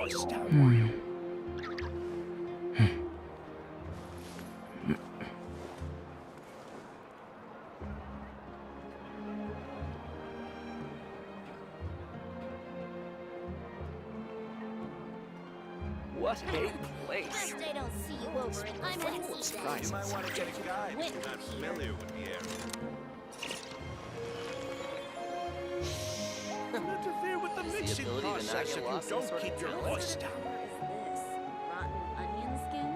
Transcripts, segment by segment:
What a place. First I don't see you over in the west. Surprise. You might want to get a guide if you're not familiar with the area. Interfere with the Is the mixing ability to not process get if you lost in don't sort of keep your filth? voice down. What is this? Rotten onion skin?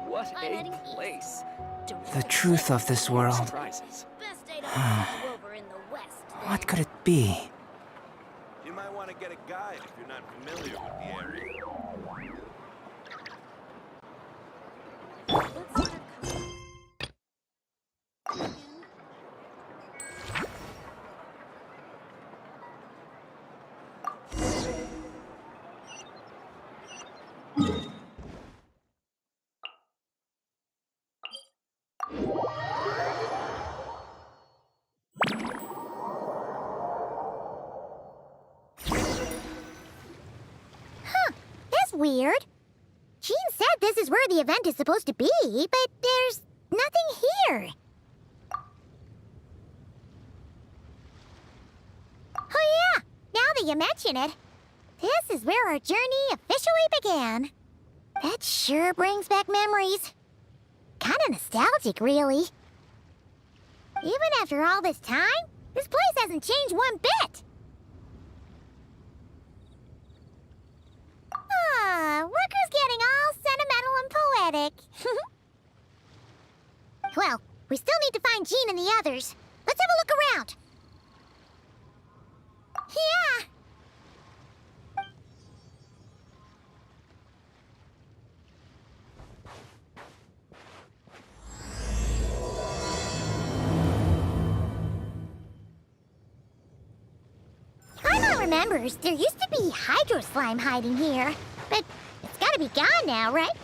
What I'm heading a east. place. The truth of this world. Surprises. Best I don't see you over in the west. What could it be? You might want to get a guide if you're not familiar with the area. What sort of color? That's weird. Jean said this is where the event is supposed to be, but there's nothing here. Oh yeah, now that you mention it, this is where our journey officially began. That sure brings back memories. Kinda nostalgic, really. Even after all this time, this place hasn't changed one bit. Look who's getting all sentimental and poetic. Well, we still need to find Jean and the others. Let's have a look around. Yeah. Paimon remembers there used to be hydro slime hiding here, but it's gotta be gone now, right?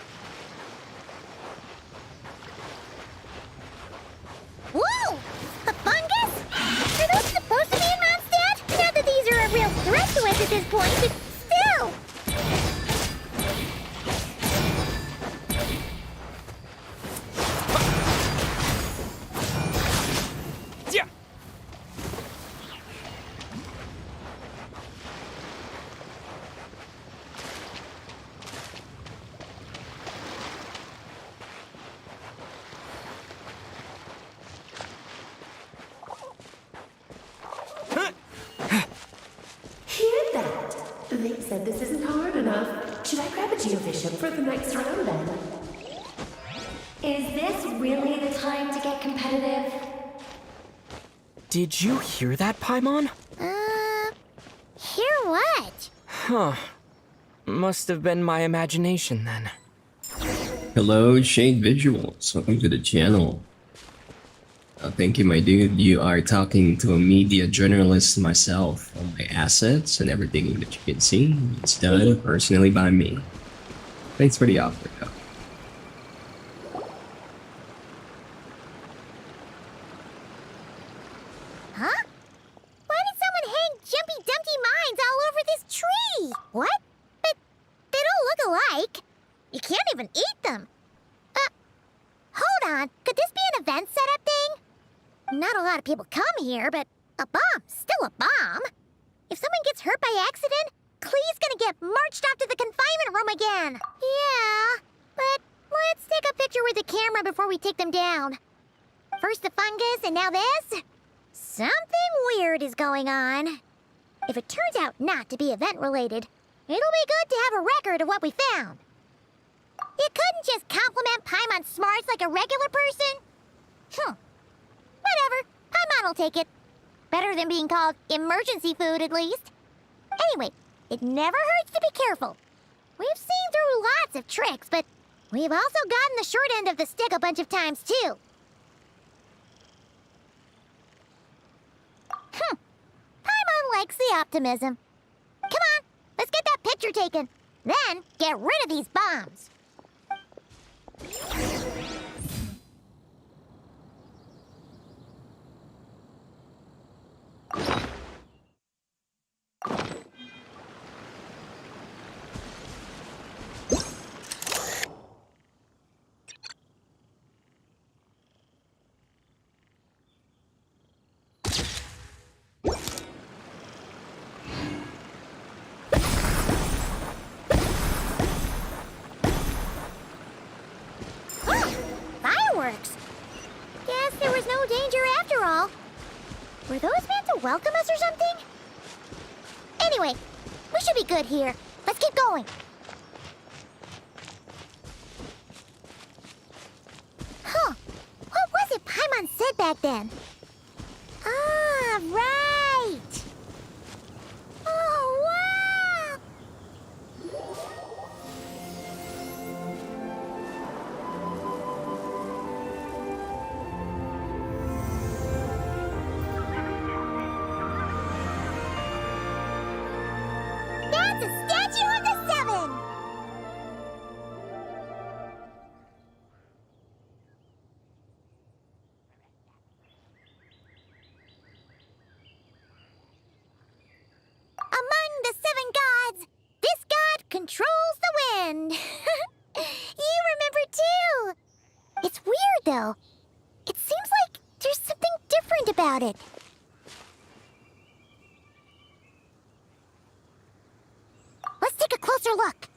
Whoa! A fungus? Are those supposed to be in Mondstadt? Not that these are a real threat to us at this point, but still! Yeah. Hear that? They said this isn't hard enough. Should I grab a Geobishop for the next round then? Is this really the time to get competitive? Did you hear that, Paimon? Hear what? Huh. Must have been my imagination then. Hello, Shade Visuals. Welcome to the channel. Thank you, my dude. You are talking to a media journalist myself. All my assets and everything that you can see is done personally by me. Thanks for the offer, though. Huh? Why did someone hang Jumpy Dumpty mines all over this tree? What? But they don't look alike. You can't even eat them. Hold on. Could this be an event setup thing? Not a lot of people come here, but a bomb's still a bomb. If someone gets hurt by accident, Clee's gonna get marched off to the confinement room again. Yeah, but let's take a picture with the camera before we take them down. First the fungus, and now this? Something weird is going on. If it turns out not to be event-related, it'll be good to have a record of what we found. You couldn't just compliment Paimon's smarts like a regular person? Whatever. Paimon will take it. Better than being called emergency food, at least. Anyway, it never hurts to be careful. We've seen through lots of tricks, but we've also gotten the short end of the stick a bunch of times, too. Paimon likes the optimism. Come on, let's get that picture taken. Then, get rid of these bombs. Were those meant to welcome us or something? Anyway, we should be good here. Let's keep going. Huh. What was it Paimon said back then? Ah, right. Oh, wow. That's a statue of the Seven! Among the seven gods, this god controls the wind. You remember too. It's weird though. It seems like there's something different about it. Let's take a closer look.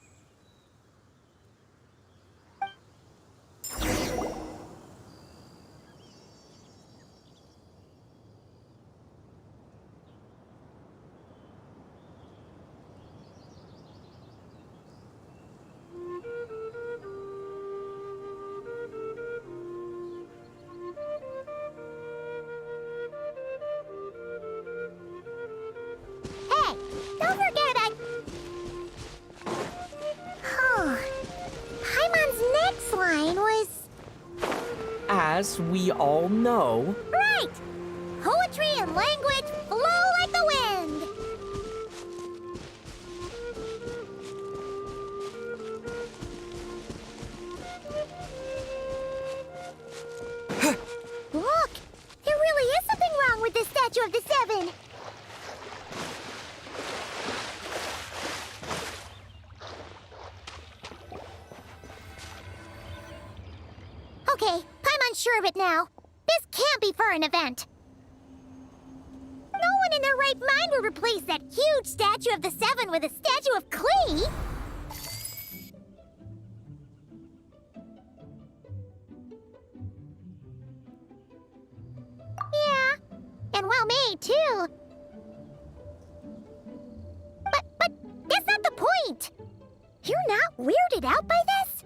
Hey, don't forget I... Huh. Paimon's next line was... As we all know, Right! Poetry and language flow like the wind! Look! There really is something wrong with this statue of the Seven! Okay, Paimon's sure of it now. This can't be for an event. No one in their right mind would replace that huge statue of the Seven with a statue of Klee. Yeah, and well made too. But that's not the point. You're not weirded out by this?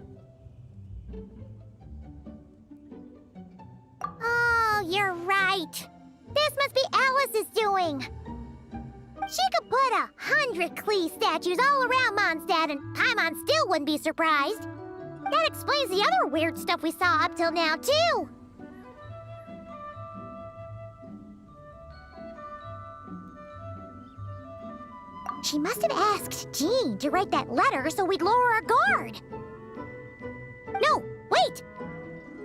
Oh, you're right. This must be Alice's doing. She could put 100 Klee statues all around Mondstadt and Paimon still wouldn't be surprised. That explains the other weird stuff we saw up till now, too. She must have asked Jean to write that letter so we'd lower our guard. No, wait!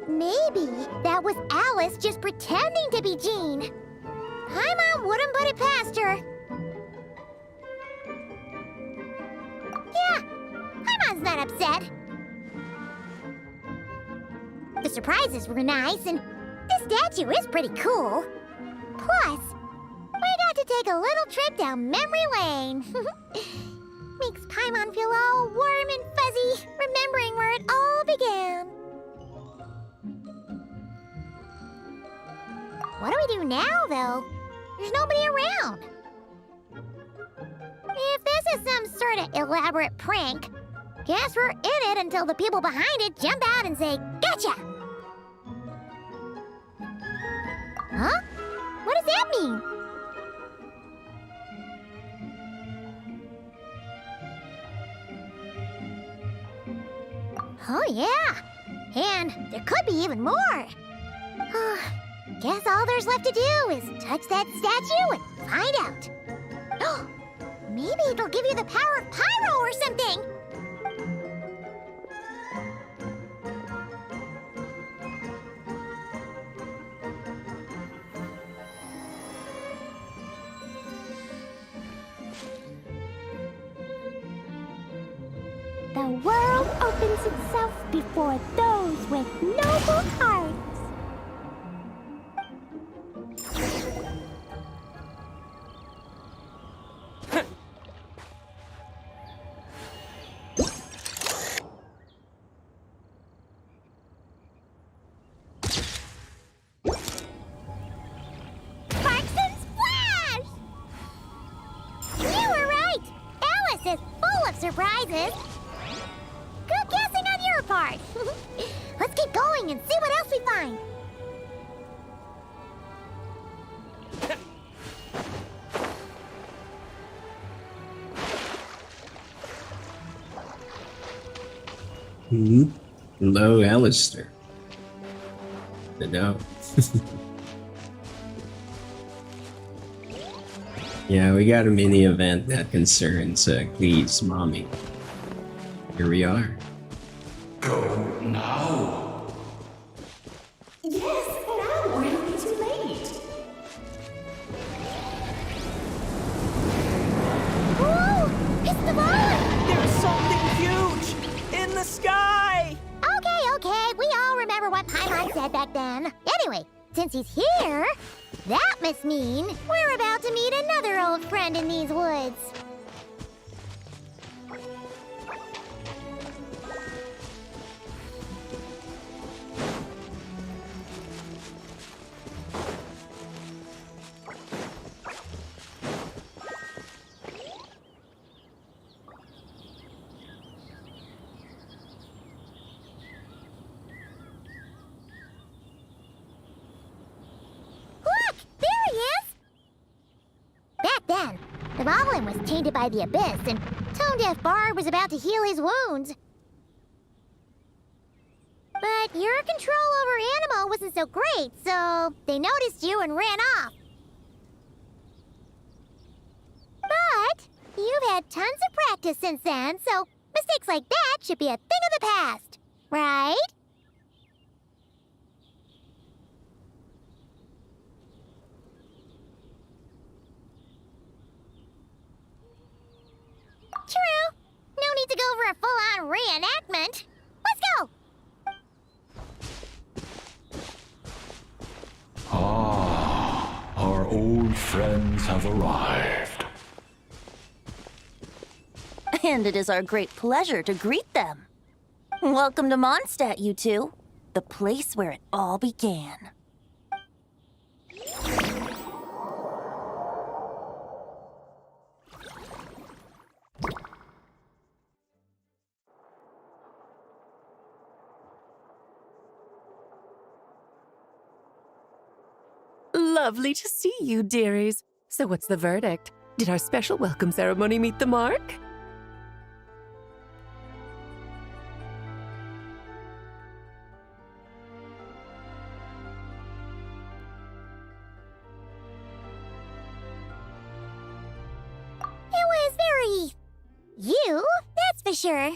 Maybe that was Alice just pretending to be Jean. Paimon wouldn't put it past her. Yeah, Paimon's not upset. The surprises were nice, and this statue is pretty cool. Plus, we got to take a little trip down memory lane. Makes Paimon feel all warm and fuzzy, remembering where it all began. What do we do now, though? There's nobody around. If this is some sort of elaborate prank, guess we're in it until the people behind it jump out and say, "Gotcha!" Huh? What does that mean? Oh, yeah. And there could be even more. Guess all there's left to do is touch that statue and find out. Maybe it'll give you the power of pyro or something. The world opens itself before those with noble hearts. Sparks and prizes. Good guessing on your part. Let's keep going and see what else we find. Hello, Alistair. No. Yeah, we got a mini event that concerns Cleve's mommy. Here we are. Go now. Yes, now or it'll be too late. Ooh, it's the ball! There's something huge in the sky! Okay, we all remember what Paimon said back then. Anyway, since he's here, that must mean we're about to meet another old friend in these woods. Look! There he is! Back then, the Goblin was tainted by the Abyss, and Tone-Deaf Bard was about to heal his wounds. But your control over Animo wasn't so great, so they noticed you and ran off. But you've had tons of practice since then, so mistakes like that should be a thing of the past, right? True. No need to go over a full-on reenactment. Let's go! Ah, our old friends have arrived. And it is our great pleasure to greet them. Welcome to Mondstadt, you two. The place where it all began. Lovely to see you, dearies. So what's the verdict? Did our special welcome ceremony meet the mark? It was very... you, that's for sure.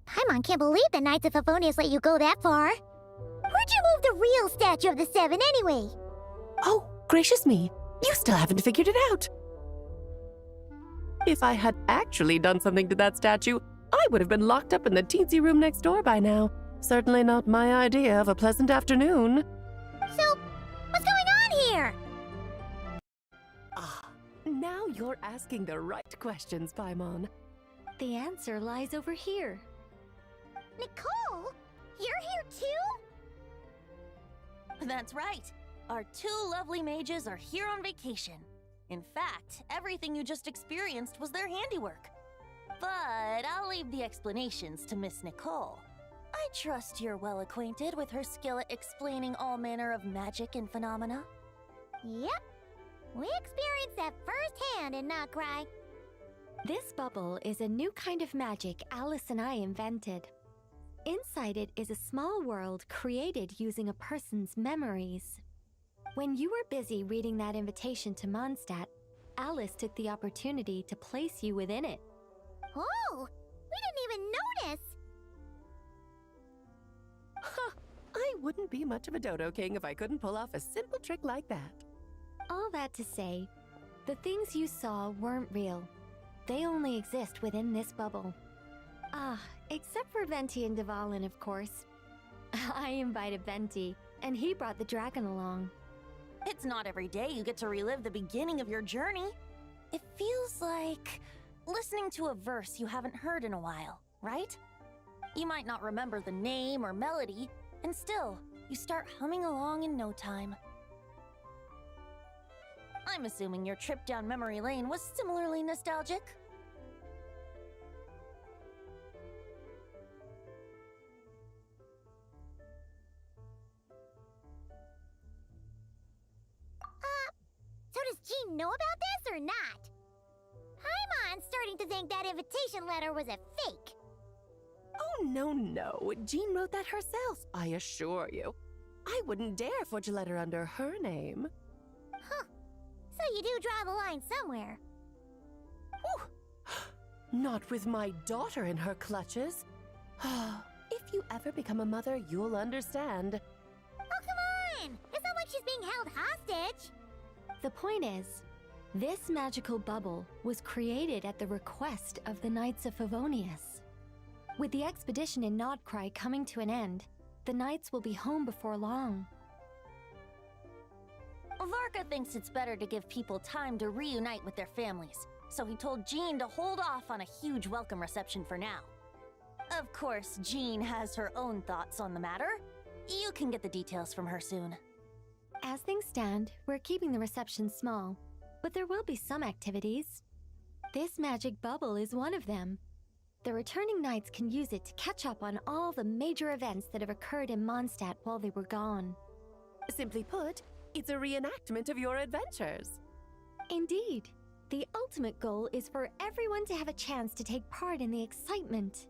Paimon can't believe the Knights of Favonius let you go that far. Where'd you move the real statue of the Seven anyway? Oh, gracious me. You still haven't figured it out. If I had actually done something to that statue, I would have been locked up in the teensy room next door by now. Certainly not my idea of a pleasant afternoon. So, what's going on here? Ah, now you're asking the right questions, Paimon. The answer lies over here. Nicole? You're here too? That's right. Our two lovely mages are here on vacation. In fact, everything you just experienced was their handiwork. But I'll leave the explanations to Miss Nicole. I trust you're well acquainted with her skill at explaining all manner of magic and phenomena. Yep. We experienced that firsthand in Nocry. This bubble is a new kind of magic Alice and I invented. Inside it is a small world created using a person's memories. When you were busy reading that invitation to Mondstadt, Alice took the opportunity to place you within it. Oh, we didn't even notice. I wouldn't be much of a Dodo King if I couldn't pull off a simple trick like that. All that to say, the things you saw weren't real. They only exist within this bubble. Ah, except for Venti and Dvalin, of course. I invited Venti, and he brought the dragon along. It's not every day you get to relive the beginning of your journey. It feels like listening to a verse you haven't heard in a while, right? You might not remember the name or melody, and still, you start humming along in no time. I'm assuming your trip down memory lane was similarly nostalgic. Jean know about this or not? Paimon's starting to think that invitation letter was a fake. Oh, no. Jean wrote that herself, I assure you. I wouldn't dare forge a letter under her name. Huh. So you do draw the line somewhere. Whew. Not with my daughter in her clutches. If you ever become a mother, you'll understand. Oh, come on! It's not like she's being held hostage. The point is, this magical bubble was created at the request of the Knights of Favonius. With the expedition in Nodcry coming to an end, the Knights will be home before long. Varka thinks it's better to give people time to reunite with their families, so he told Jean to hold off on a huge welcome reception for now. Of course, Jean has her own thoughts on the matter. You can get the details from her soon. As things stand, we're keeping the reception small, but there will be some activities. This magic bubble is one of them. The returning knights can use it to catch up on all the major events that have occurred in Mondstadt while they were gone. Simply put, it's a reenactment of your adventures. Indeed. The ultimate goal is for everyone to have a chance to take part in the excitement.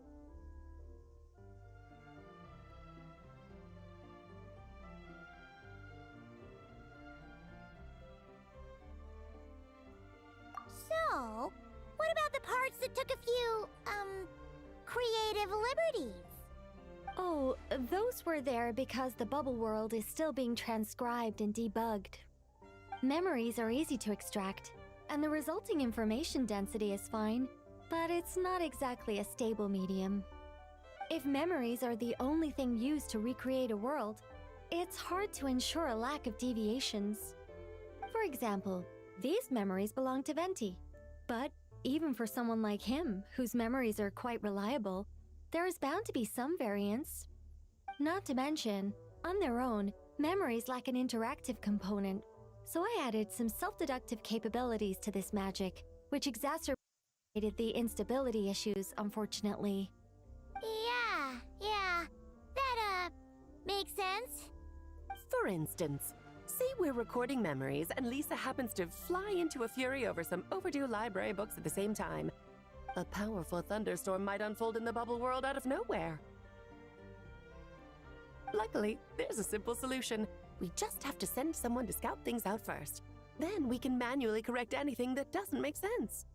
So, what about the parts that took a few, creative liberties? Oh, those were there because the bubble world is still being transcribed and debugged. Memories are easy to extract, and the resulting information density is fine, but it's not exactly a stable medium. If memories are the only thing used to recreate a world, it's hard to ensure a lack of deviations. For example, these memories belong to Venti, but even for someone like him, whose memories are quite reliable, there is bound to be some variance. Not to mention, on their own, memories lack an interactive component, so I added some self-deductive capabilities to this magic, which exacerbated the instability issues, unfortunately. Yeah. That, makes sense. For instance, say we're recording memories and Lisa happens to fly into a fury over some overdue library books at the same time. A powerful thunderstorm might unfold in the bubble world out of nowhere. Luckily, there's a simple solution. We just have to send someone to scout things out first. Then we can manually correct anything that doesn't make sense.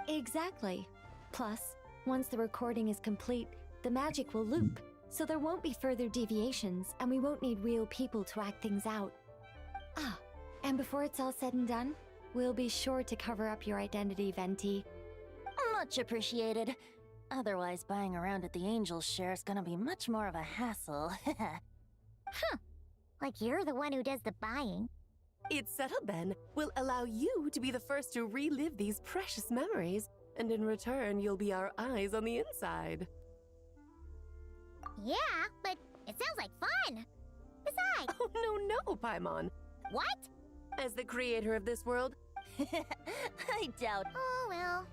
Exactly. Plus, once the recording is complete, the magic will loop, so there won't be further deviations, and we won't need real people to act things out. Ah, and before it's all said and done, we'll be sure to cover up your identity, Venti. Much appreciated. Otherwise, buying around at the Angels share is gonna be much more of a hassle. Huh. Like you're the one who does the buying. It's settled then. We'll allow you to be the first to relive these precious memories, and in return, you'll be our eyes on the inside. Yeah, but it sounds like fun. Besides... Oh, no, Paimon. What? As the creator of this world, I doubt. Oh, well.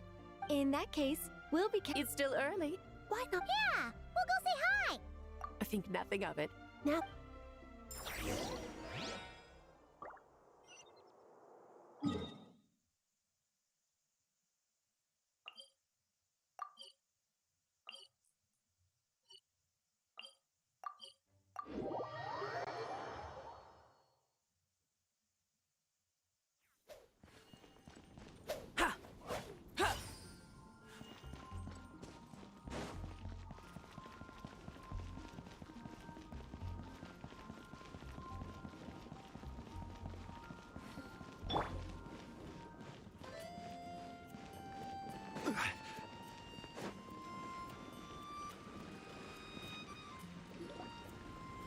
In that case, we'll be... It's still early. Why not? Yeah, we'll go say hi. I think nothing of it. Now...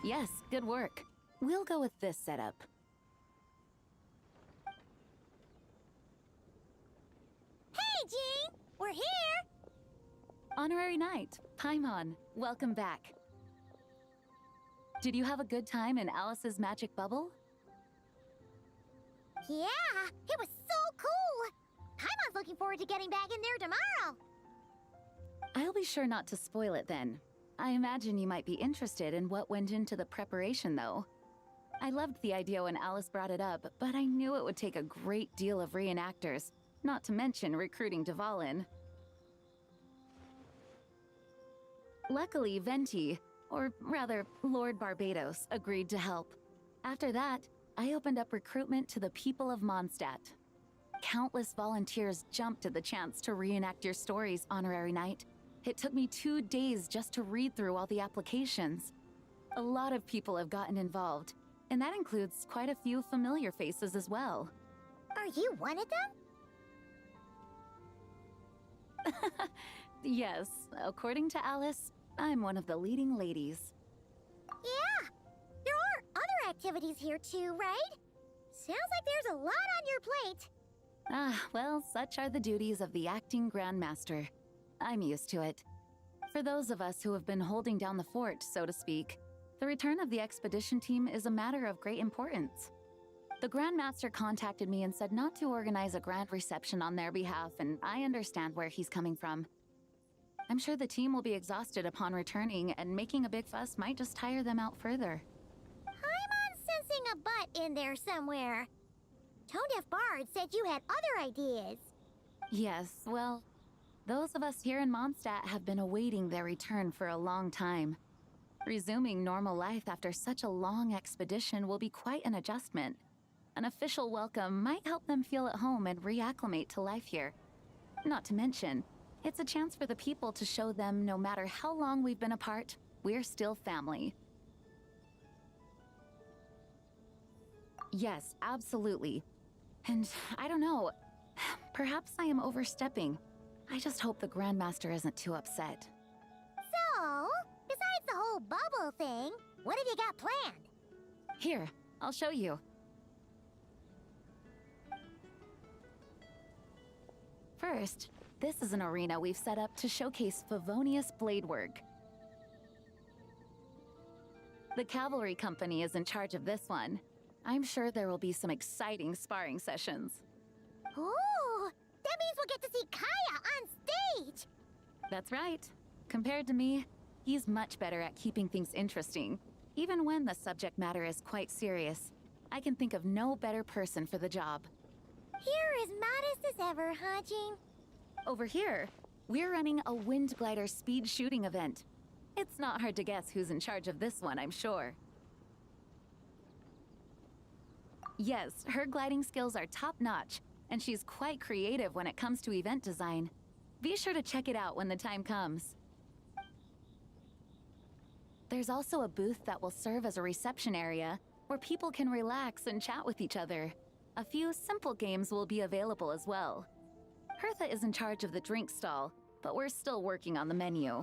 Yes, good work. We'll go with this setup. Hey, Jean! We're here! Honorary Knight, Paimon, welcome back. Did you have a good time in Alice's magic bubble? Yeah, it was so cool! Paimon's looking forward to getting back in there tomorrow! I'll be sure not to spoil it then. I imagine you might be interested in what went into the preparation, though. I loved the idea when Alice brought it up, but I knew it would take a great deal of reenactors, not to mention recruiting Dvalin. Luckily, Venti, or rather, Lord Barbados, agreed to help. After that, I opened up recruitment to the people of Mondstadt. Countless volunteers jumped at the chance to reenact your stories, Honorary Knight. It took me 2 days just to read through all the applications. A lot of people have gotten involved, and that includes quite a few familiar faces as well. Are you one of them? Yes, according to Alice, I'm one of the leading ladies. Yeah, there are other activities here too, right? Sounds like there's a lot on your plate. Well, such are the duties of the acting Grandmaster. I'm used to it. For those of us who have been holding down the fort, so to speak, the return of the expedition team is a matter of great importance. The Grandmaster contacted me and said not to organize a grand reception on their behalf, and I understand where he's coming from. I'm sure the team will be exhausted upon returning, and making a big fuss might just tire them out further. I'm sensing a butt in there somewhere. Tone-deaf Bard said you had other ideas. Yes, well, those of us here in Mondstadt have been awaiting their return for a long time. Resuming normal life after such a long expedition will be quite an adjustment. An official welcome might help them feel at home and reacclimate to life here. Not to mention, it's a chance for the people to show them no matter how long we've been apart, we're still family. Yes, absolutely. And I don't know, perhaps I am overstepping. I just hope the Grandmaster isn't too upset. So, besides the whole bubble thing, what have you got planned? Here, I'll show you. First, this is an arena we've set up to showcase Favonius blade work. The Cavalry Company is in charge of this one. I'm sure there will be some exciting sparring sessions. Ooh, that means we'll get to see Kaya on stage! That's right. Compared to me, he's much better at keeping things interesting, even when the subject matter is quite serious. I can think of no better person for the job. You're as modest as ever, huh, Jean? Over here, we're running a wind glider speed shooting event. It's not hard to guess who's in charge of this one, I'm sure. Yes, her gliding skills are top-notch, and she's quite creative when it comes to event design. Be sure to check it out when the time comes. There's also a booth that will serve as a reception area, where people can relax and chat with each other. A few simple games will be available as well. Hertha is in charge of the drink stall, but we're still working on the menu.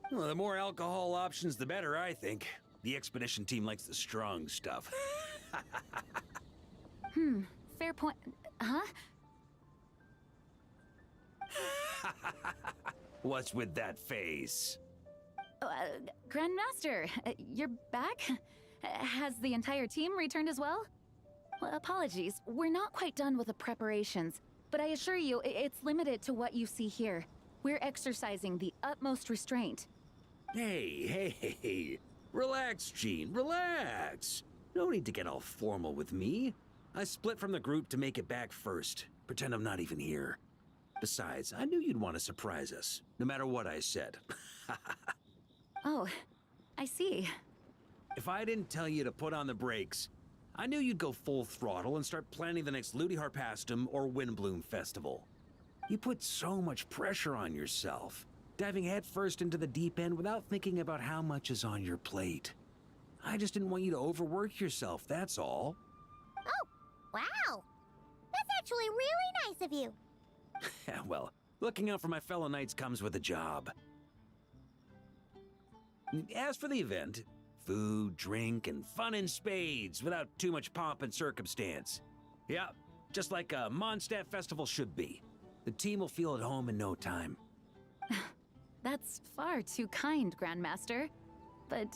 Well, the more alcohol options, the better, I think. The expedition team likes the strong stuff. Fair point. Huh? What's with that face? Grandmaster, you're back? Has the entire team returned as well? Well, apologies, we're not quite done with the preparations, but I assure you, it's limited to what you see here. We're exercising the utmost restraint. Hey. Relax, Jean, relax. No need to get all formal with me. I split from the group to make it back first. Pretend I'm not even here. Besides, I knew you'd want to surprise us, no matter what I said. Oh, I see. If I didn't tell you to put on the brakes, I knew you'd go full throttle and start planning the next Ludi Harpastum or Windbloom Festival. You put so much pressure on yourself, diving headfirst into the deep end without thinking about how much is on your plate. I just didn't want you to overwork yourself, that's all. Oh, wow! That's actually really nice of you. Well, looking out for my fellow knights comes with a job. As for the event, food, drink, and fun in spades without too much pomp and circumstance. Yeah, just like a Mondstadt festival should be. The team will feel at home in no time. That's far too kind, Grandmaster. But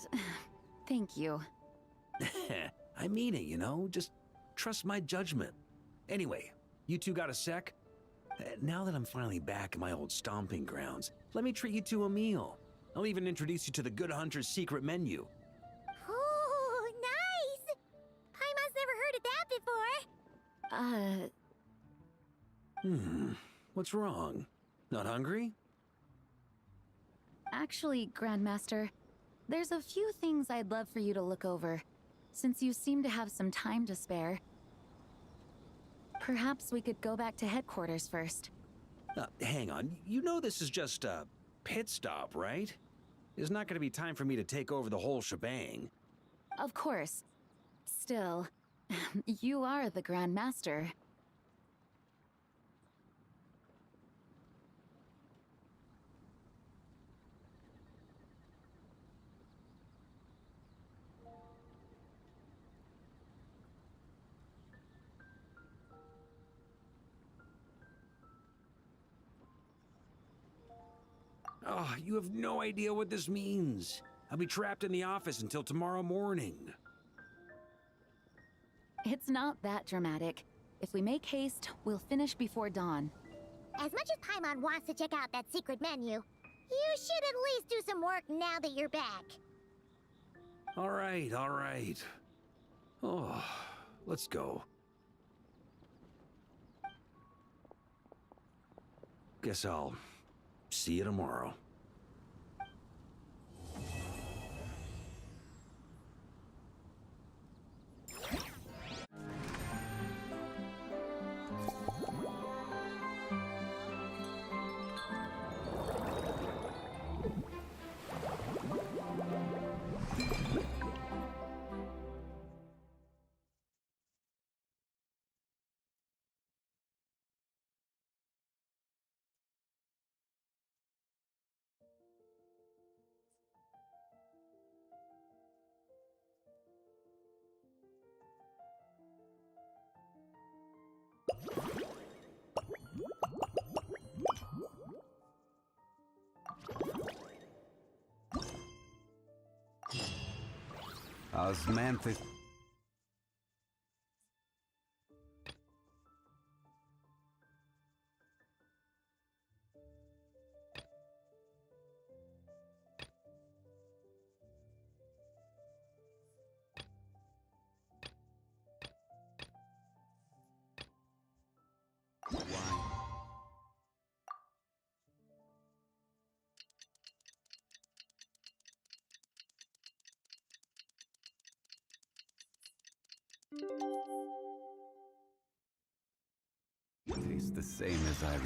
thank you. I mean it, you know? Just trust my judgment. Anyway, you two got a sec? Now that I'm finally back in my old stomping grounds, let me treat you to a meal. I'll even introduce you to the Good Hunter's secret menu. Oh, nice! Paimon's never heard of that before. What's wrong? Not hungry? Actually, Grandmaster, there's a few things I'd love for you to look over, since you seem to have some time to spare. Perhaps we could go back to headquarters first. Hang on. You know this is just a pit stop, right? There's not going to be time for me to take over the whole shebang. Of course. Still, you are the Grandmaster. Oh, you have no idea what this means. I'll be trapped in the office until tomorrow morning. It's not that dramatic. If we make haste, we'll finish before dawn. As much as Paimon wants to check out that secret menu, you should at least do some work now that you're back. All right, all right. Oh, let's go. Guess I'll see you tomorrow. Osmanthus. Tastes the same as I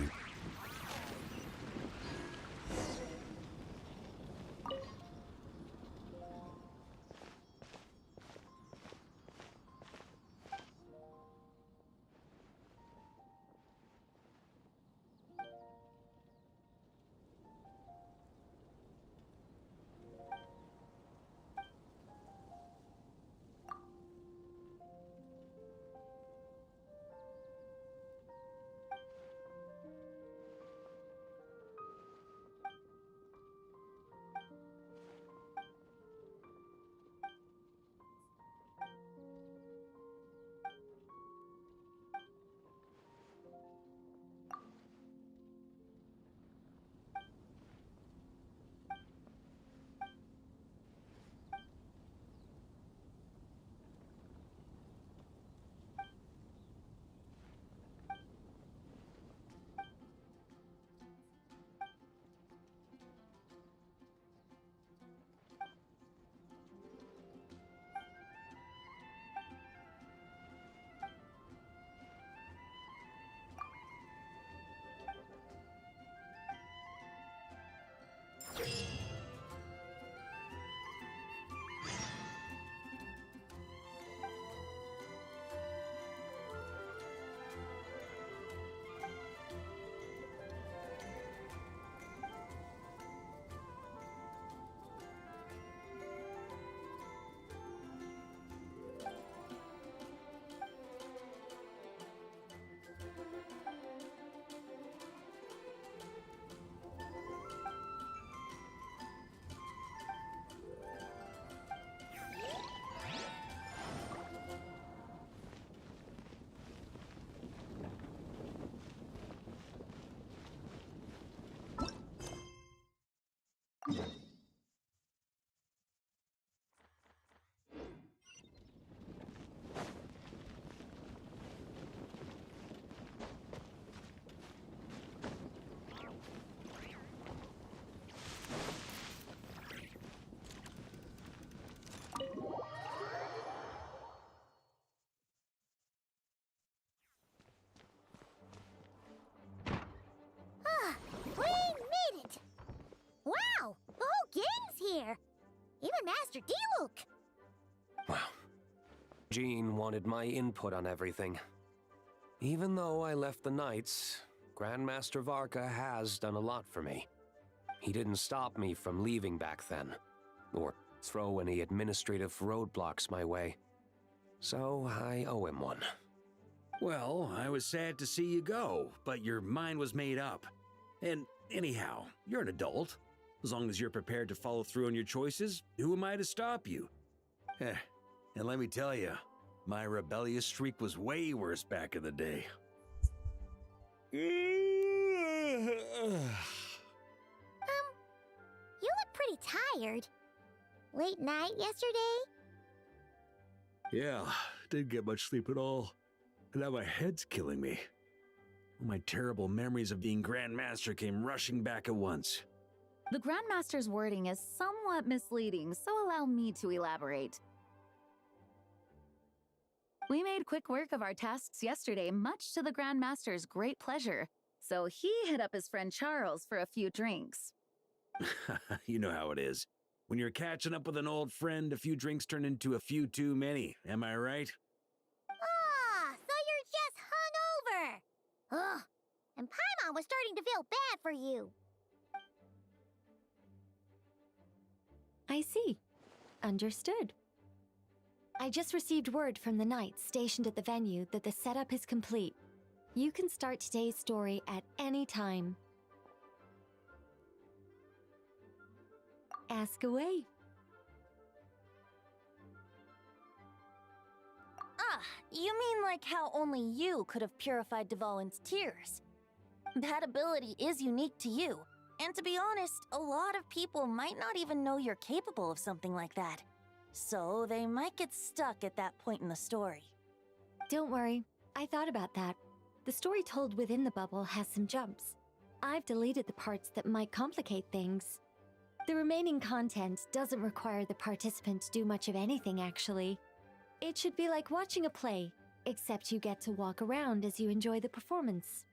Grandmaster Diluc! Wow. Jean wanted my input on everything. Even though I left the Knights, Grandmaster Varka has done a lot for me. He didn't stop me from leaving back then, or throw any administrative roadblocks my way. So I owe him one. Well, I was sad to see you go, but your mind was made up. And anyhow, you're an adult. As long as you're prepared to follow through on your choices, who am I to stop you? And let me tell you, my rebellious streak was way worse back in the day. You look pretty tired. Late night yesterday? Yeah, didn't get much sleep at all. And now my head's killing me. All my terrible memories of being Grandmaster came rushing back at once. The Grandmaster's wording is somewhat misleading, so allow me to elaborate. We made quick work of our tasks yesterday, much to the Grandmaster's great pleasure, so he hit up his friend Charles for a few drinks. You know how it is. When you're catching up with an old friend, a few drinks turn into a few too many, am I right? Ah, so you're just hungover! Ugh, and Paimon was starting to feel bad for you. I see. Understood. I just received word from the knights stationed at the venue that the setup is complete. You can start today's story at any time. Ask away. Ah, you mean like how only you could have purified Dvalin's tears? That ability is unique to you, and to be honest, a lot of people might not even know you're capable of something like that. So they might get stuck at that point in the story. Don't worry, I thought about that. The story told within the bubble has some jumps. I've deleted the parts that might complicate things. The remaining content doesn't require the participant to do much of anything, actually. It should be like watching a play, except you get to walk around as you enjoy the performance.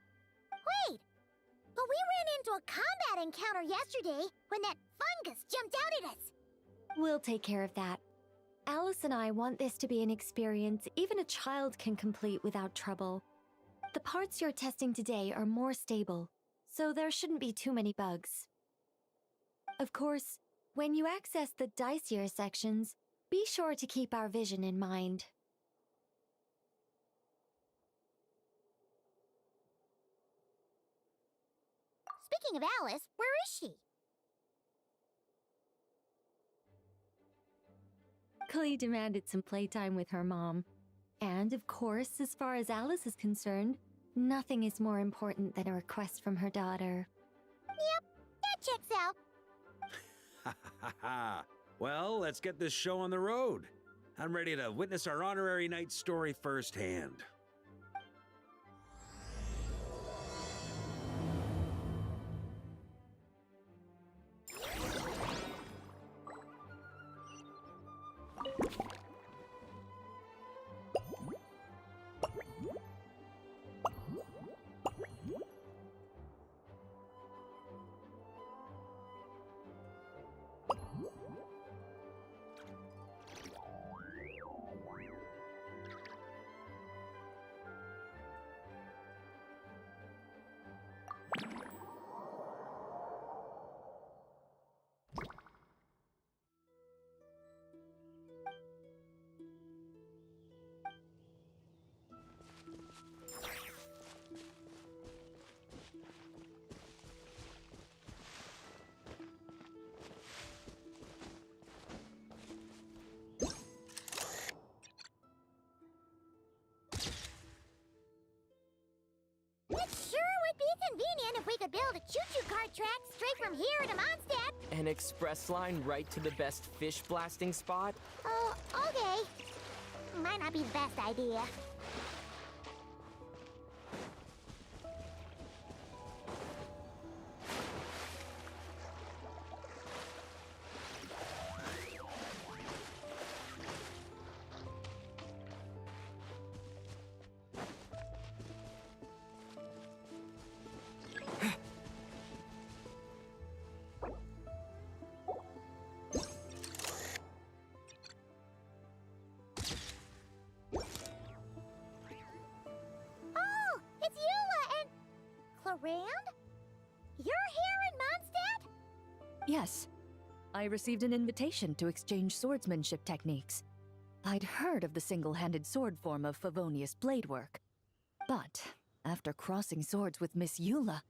Wait! But we ran into a combat encounter yesterday when that fungus jumped out at us! We'll take care of that. Alice and I want this to be an experience even a child can complete without trouble. The parts you're testing today are more stable, so there shouldn't be too many bugs. Of course, when you access the dicier sections, be sure to keep our vision in mind. Speaking of Alice, where is she? Klee demanded some playtime with her mom. And of course, as far as Alice is concerned, nothing is more important than a request from her daughter. Yep, that checks out. Ha ha ha! Well, let's get this show on the road. I'm ready to witness our honorary knight story firsthand. It sure would be convenient if we could build a choo-choo cart track straight from here to Mondstadt. An express line right to the best fish blasting spot? Oh, okay. Might not be the best idea. around? You're here in Mondstadt? Yes. I received an invitation to exchange swordsmanship techniques. I'd heard of the single-handed sword form of Favonius blade work. But, after crossing swords with Miss Eula,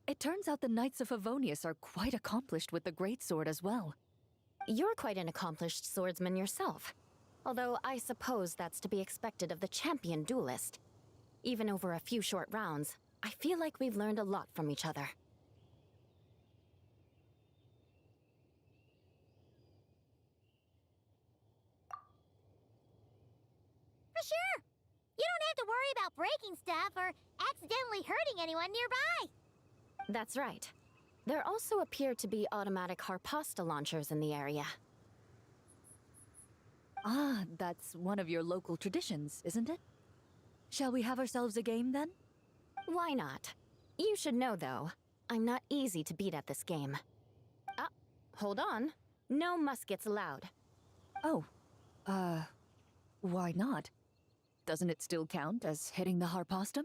it turns out the Knights of Favonius are quite accomplished with the greatsword as well. You're quite an accomplished swordsman yourself. Although I suppose that's to be expected of the champion duelist. Even over a few short rounds, I feel like we've learned a lot from each other. For sure. You don't have to worry about breaking stuff or accidentally hurting anyone nearby. That's right. There also appear to be automatic harpasta launchers in the area. Ah, that's one of your local traditions, isn't it? Shall we have ourselves a game then? Why not? You should know, though, I'm not easy to beat at this game. Ah, hold on. No muskets allowed. Oh, why not? Doesn't it still count as hitting the harpastum?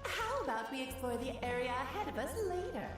How about we explore the area ahead of us later?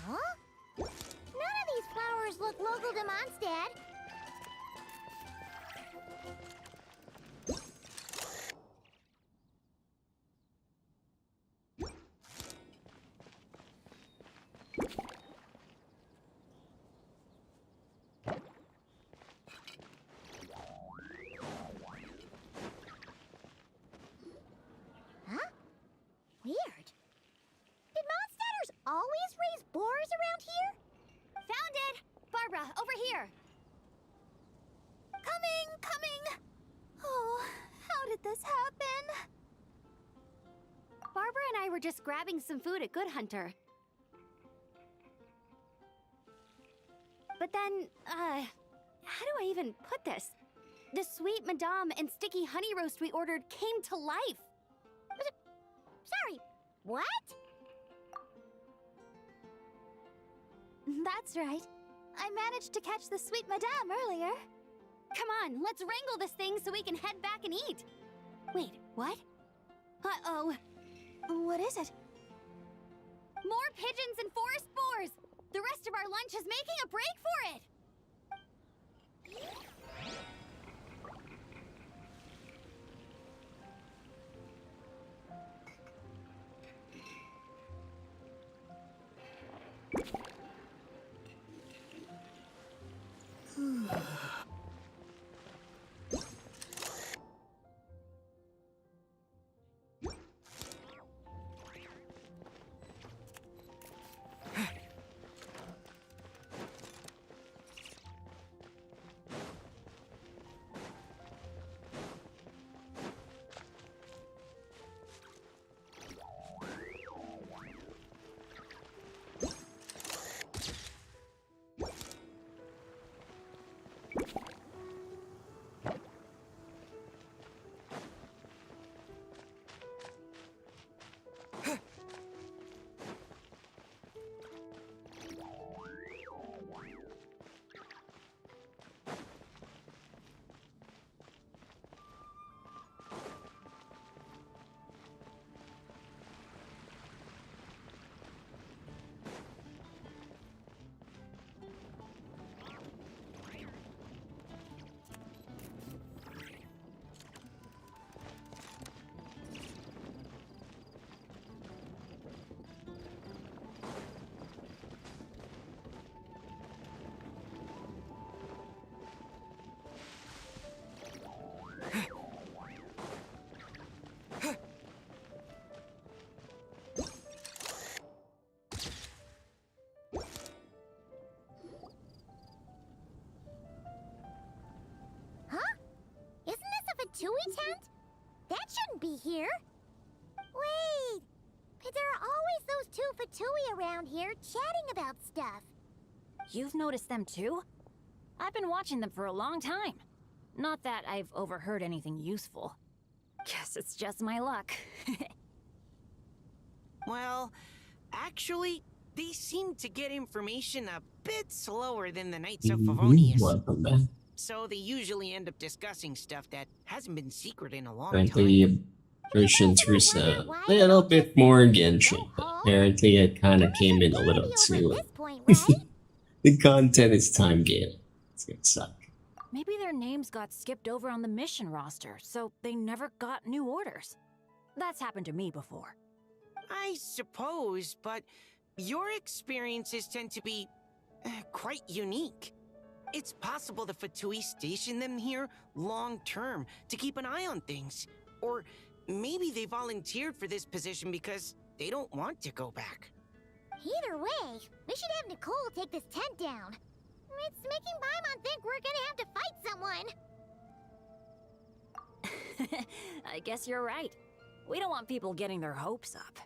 Huh? None of these flowers look local to Mondstadt. Huh? Weird. Did Mondstadters always raise boars around here? Found it! Barbara, over here! Coming! Oh, how did this happen? Barbara and I were just grabbing some food at Good Hunter. But then, how do I even put this? The sweet madame and sticky honey roast we ordered came to life. Sorry, what? That's right. I managed to catch the sweet madame earlier. Come on, let's wrangle this thing so we can head back and eat. Wait, what? Uh-oh. What is it? More pigeons and forest boars! The rest of our lunch is making a break for it! Fatui tent? That shouldn't be here. Wait, but there are always those two Fatui around here chatting about stuff. You've noticed them too? I've been watching them for a long time. Not that I've overheard anything useful. Guess it's just my luck. Well, actually, they seem to get information a bit slower than the Knights of Favonius. Welcome back. So they usually end up discussing stuff that hasn't been secret in a long Apparently, time. version 3 is a little bit more Genshin. Apparently, it kind of came in a little too. The content is time game. It's gonna suck. Maybe their names got skipped over on the mission roster, so they never got new orders. That's happened to me before. I suppose, but your experiences tend to be quite unique. It's possible the Fatui station them here long-term to keep an eye on things. Or maybe they volunteered for this position because they don't want to go back. Either way, we should have Nicole take this tent down. It's making Paimon think we're gonna have to fight someone. I guess you're right. We don't want people getting their hopes up.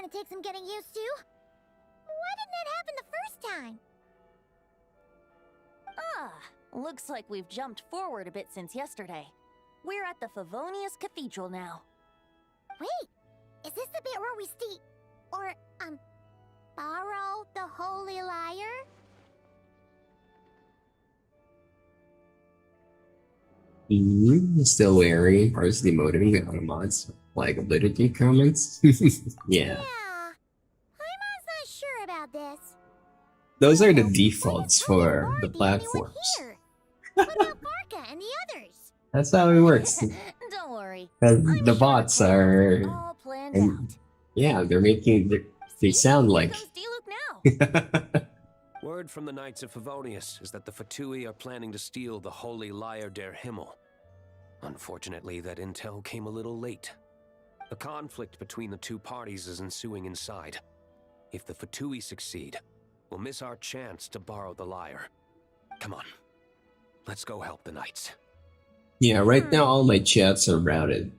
gonna take some getting used to. Why didn't that happen the first time? Looks like we've jumped forward a bit since yesterday. We're at the Favonius Cathedral now. Wait, is this the bit where we borrow the Holy Lyre? Still wary, partially motivating the other mods, like liturgy comments. Yeah. I'm not sure about this. Those are the defaults for the platforms. What about Barca and the others? That's how it works. Don't worry. The bots are, All planned and yeah, they're making they sound like. Word from the Knights of Favonius is that the Fatui are planning to steal the Holy Lyre der Himmel. Unfortunately, that intel came a little late. A conflict between the two parties is ensuing inside. If the Fatui succeed, we'll miss our chance to borrow the lyre. Come on, let's go help the Knights. Yeah, right now all my chats are routed.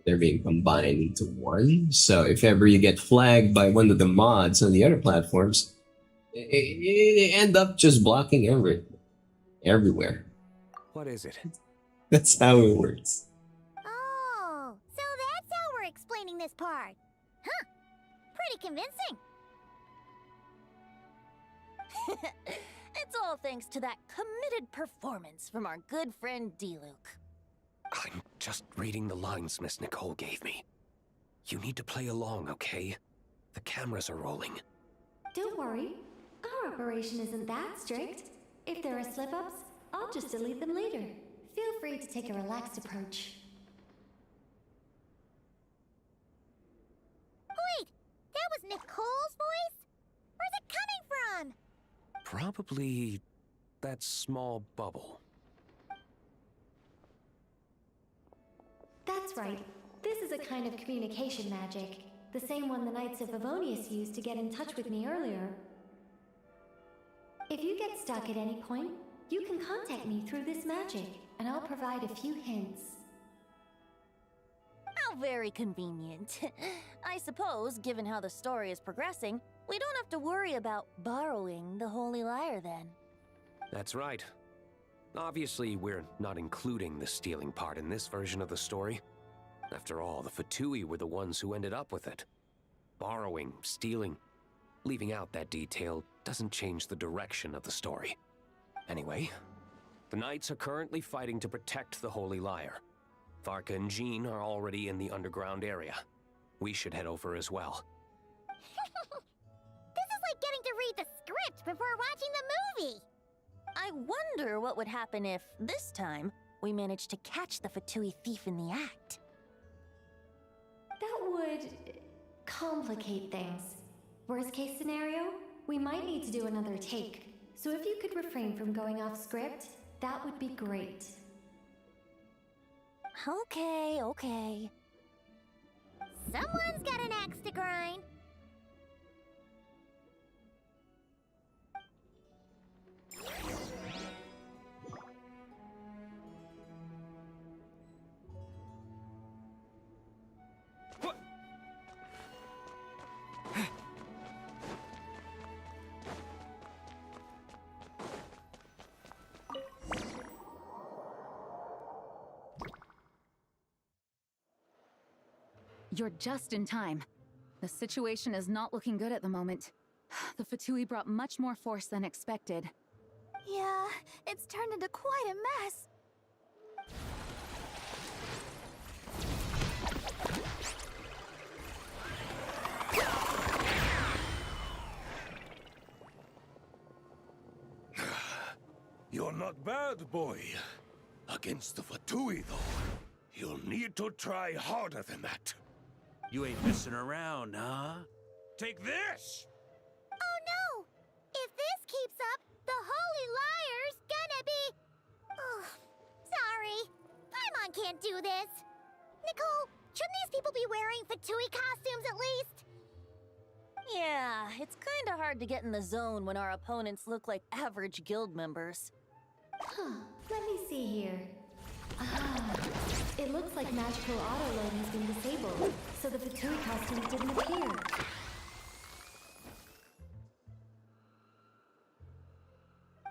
They're being combined into one. So if ever you get flagged by one of the mods on the other platforms, you end up just blocking everywhere. What is it? That's how it works. Oh, so that's how we're explaining this part. Huh, pretty convincing. It's all thanks to that committed performance from our good friend D-Luke. I'm just reading the lines Miss Nicole gave me. You need to play along, okay? The cameras are rolling. Don't worry. Our operation isn't that strict. If there are slip-ups, I'll just delete them later. Feel free to take a relaxed approach. Wait, that was Nicole's voice? Where's it coming from? Probably that small bubble. That's right. This is a kind of communication magic. The same one the Knights of Favonius used to get in touch with me earlier. If you get stuck at any point, you can contact me through this magic, and I'll provide a few hints. How very convenient. I suppose, given how the story is progressing, we don't have to worry about borrowing the Holy Lyre then. That's right. Obviously, we're not including the stealing part in this version of the story. After all, the Fatui were the ones who ended up with it. Borrowing, stealing, leaving out that detail doesn't change the direction of the story. Anyway, the Knights are currently fighting to protect the Holy Lyre. Varka and Jean are already in the underground area. We should head over as well. This is like getting to read the script before watching the movie. I wonder what would happen if, this time, we managed to catch the Fatui thief in the act. That would complicate things. Worst case scenario, we might need to do another take. So if you could refrain from going off script, that would be great. Okay. Someone's got an axe to grind. You're just in time. The situation is not looking good at the moment. The Fatui brought much more force than expected. Yeah, it's turned into quite a mess. You're not bad, boy. Against the Fatui, though, you'll need to try harder than that. You ain't messing around, huh? Take this! Oh no! If this keeps up, the Holy Lyre's gonna be... Oh, sorry. Paimon can't do this. Nicole, shouldn't these people be wearing Fatui costumes at least? Yeah, it's kinda hard to get in the zone when our opponents look like average guild members. Let me see here. It looks Looks like magical auto-load has been disabled, so the Fatui costumes didn't appear.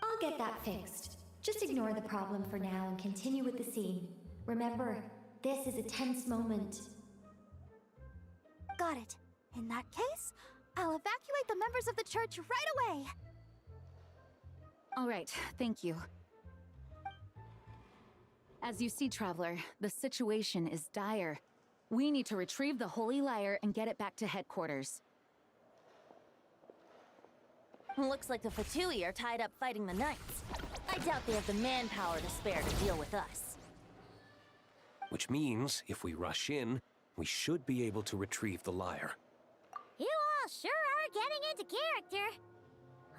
I'll get that fixed. Just ignore the problem for now and continue with the scene. Remember, this is a tense moment. Got it. In that case, I'll evacuate the members of the church right away. All right, thank you. As you see, Traveler, the situation is dire. We need to retrieve the Holy Lyre and get it back to headquarters. Looks like the Fatui are tied up fighting the Knights. I doubt they have the manpower to spare to deal with us. Which means, if we rush in, we should be able to retrieve the lyre. You all sure are getting into character.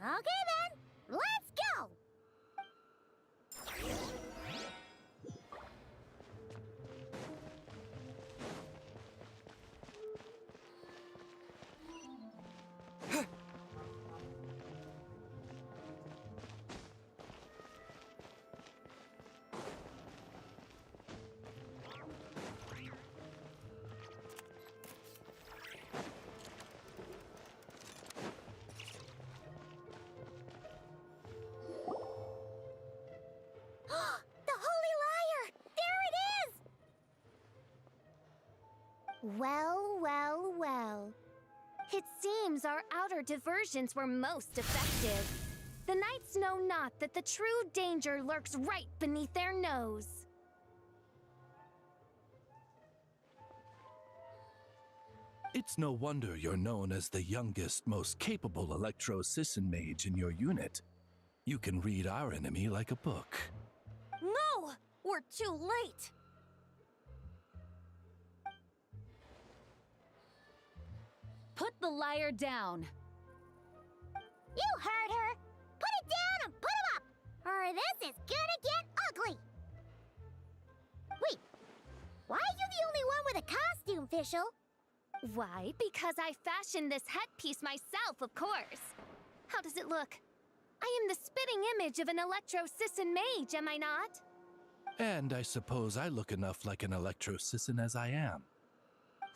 Okay then, let's go! Well, well, well. It seems our outer diversions were most effective. The knights know not that the true danger lurks right beneath their nose. It's no wonder you're known as the youngest, most capable electro-Sisson mage in your unit. You can read our enemy like a book. No! We're too late! Put the lyre down! You heard her! Put it down and put him up! Or this is gonna get ugly! Wait, why are you the only one with a costume, Fischl? Why, because I fashioned this headpiece myself, of course. How does it look? I am the spitting image of an electro-Sisson mage, am I not? And I suppose I look enough like an electro-Sisson as I am.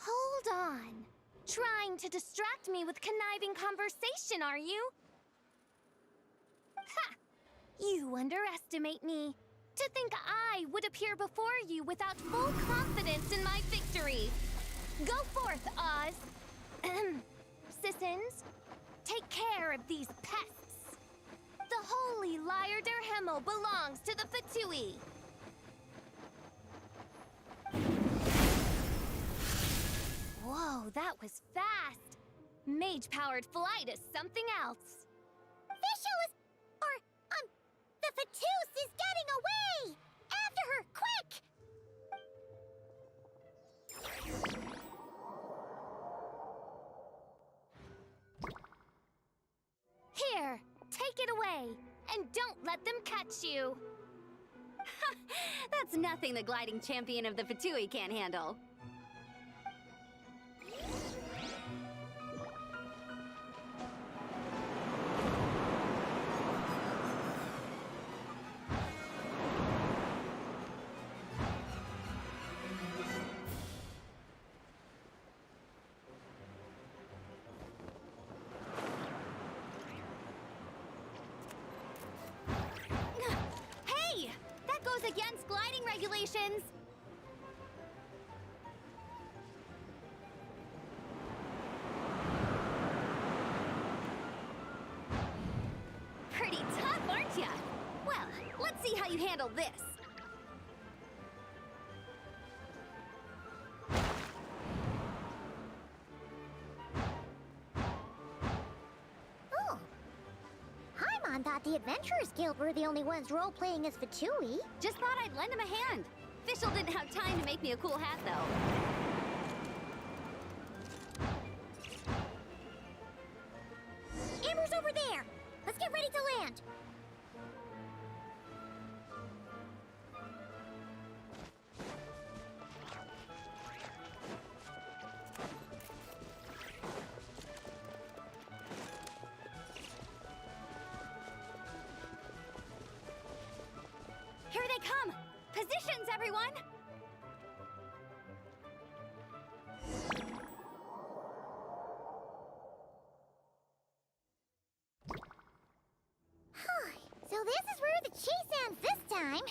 Hold on. Trying to distract me with conniving conversation, are you? Ha! You underestimate me. To think I would appear before you without full confidence in my victory. Go forth, Oz. Sissons, take care of these pests. The holy lyre der Himmel belongs to the Fatui. Whoa, that was fast. Mage-powered flight is something else. Fischl is... the Fatus is getting away! After her, quick! Here, take it away, and don't let them catch you. That's nothing the gliding champion of the Fatui can't handle. Hey! That goes against gliding regulations! Pretty tough, aren't ya? Well, let's see how you handle this. Oh. Paimon thought the Adventurers Guild were the only ones role-playing as Fatui. Just thought I'd lend him a hand. Fischl didn't have time to make me a cool hat, though. Amber's over there! Let's get ready to land! Here they come! Positions, everyone! hands this time.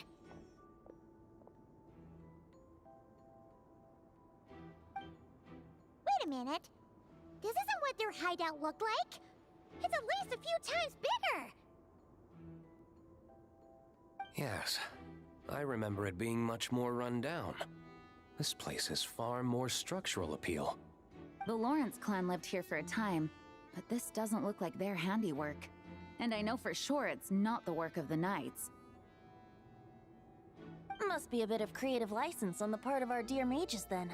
Wait a minute. This isn't what their hideout looked like. It's at least a few times bigger. Yes, I remember it being much more run down. This place has far more structural appeal. The Lawrence clan lived here for a time, but this doesn't look like their handiwork. And I know for sure it's not the work of the Knights. Must be a bit of creative license on the part of our dear mages then.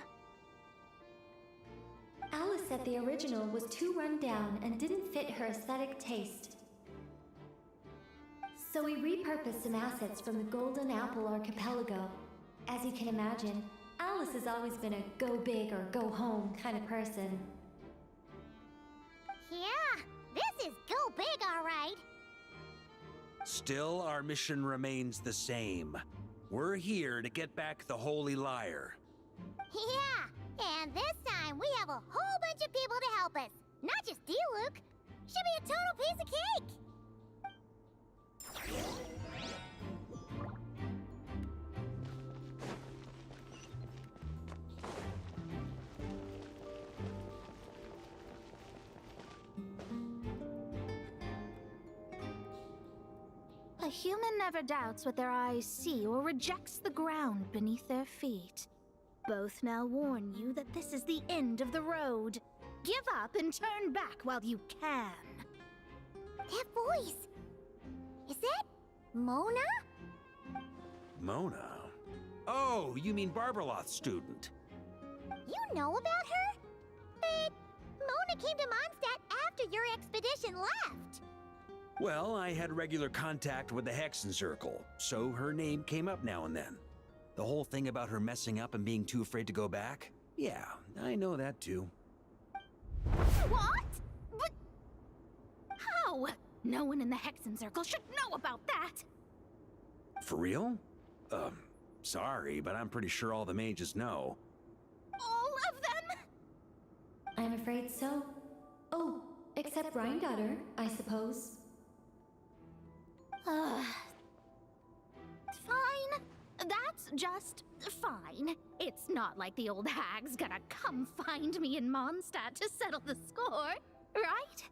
Alice said the original was too run down and didn't fit her aesthetic taste. So we repurposed some assets from the Golden Apple Archipelago. As you can imagine, Alice has always been a go big or go home kind of person. Yeah, this is go big, all right. Still, our mission remains the same. We're here to get back the Holy Lyre. Yeah, and this time we have a whole bunch of people to help us. Not just you, Luke. Should be a total piece of cake. A human never doubts what their eyes see or rejects the ground beneath their feet. Both now warn you that this is the end of the road. Give up and turn back while you can. That voice. Is that Mona? Mona? Oh, you mean Barbarloth's student. You know about her? But Mona came to Mondstadt after your expedition left. Well, I had regular contact with the Hexen Circle, so her name came up now and then. The whole thing about her messing up and being too afraid to go back? Yeah, I know that too. What? But how? No one in the Hexen Circle should know about that. For real? Sorry, but I'm pretty sure all the mages know. All of them? I'm afraid so. Oh, except Rhindaughter, I suppose. Fine. That's just fine. It's not like the old hag's gonna come find me in Mondstadt to settle the score, right?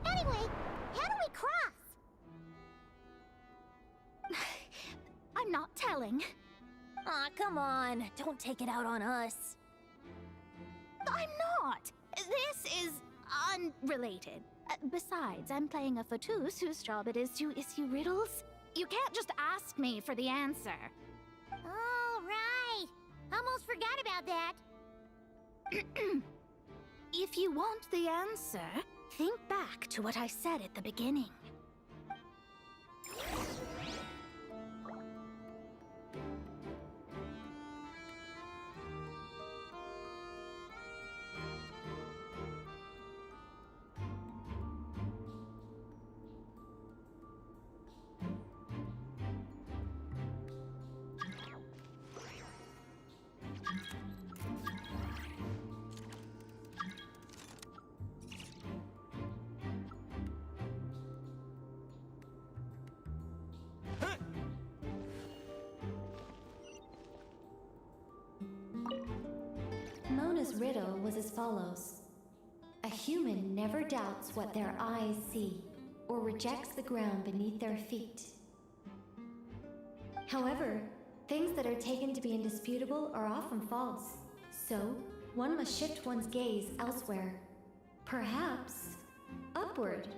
Anyway, how do we cross? I'm not telling. Aw, come on. Don't take it out on us. I'm not. This is unrelated. Besides, I'm playing a fatus whose job it is to issue riddles. You can't just ask me for the answer. All right. Almost forgot about that. If you want the answer, think back to what I said at the beginning. Mona's riddle was as follows. A human never doubts what their eyes see, or rejects the ground beneath their feet. However, things that are taken to be indisputable are often false, so one must shift one's gaze elsewhere. Perhaps upward.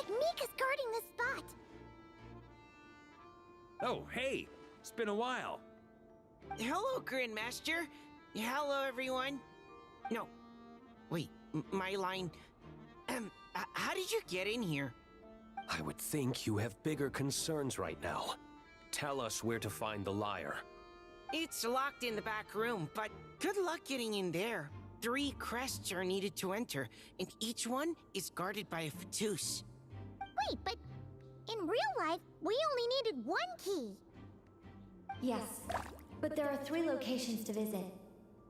like Mika's guarding this spot. Oh, hey! It's been a while. Hello, Grandmaster. Hello, everyone. No. Wait, my line. How did you get in here? I would think you have bigger concerns right now. Tell us where to find the lyre. It's locked in the back room, but good luck getting in there. 3 crests are needed to enter, and each one is guarded by a Fatus. Wait, but in real life, we only needed 1 key. Yes, but there are 3 locations to visit.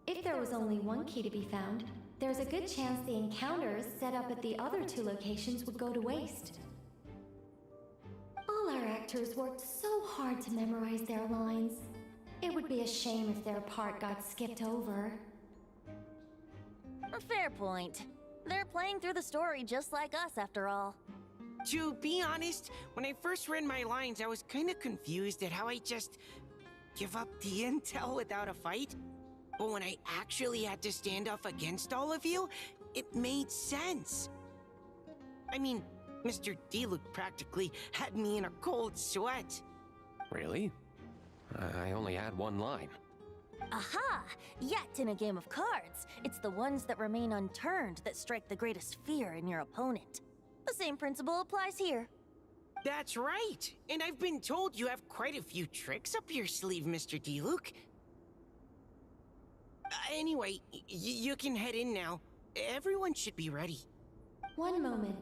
If there was only 1 key to be found, there's a good chance the encounters set up at the other 2 locations would go to waste. All our actors worked so hard to memorize their lines. It would be a shame if their part got skipped over. A fair point. They're playing through the story just like us, after all. To be honest, when I first read my lines, I was kinda confused at how I just give up the intel without a fight. But when I actually had to stand up against all of you, it made sense. I mean, Mr. Diluc practically had me in a cold sweat. Really? I only had 1 line. Aha! Yet in a game of cards, it's the ones that remain unturned that strike the greatest fear in your opponent. The same principle applies here. That's right! And I've been told you have quite a few tricks up your sleeve, Mr. Diluc. Anyway, you can head in now. Everyone should be ready. One moment.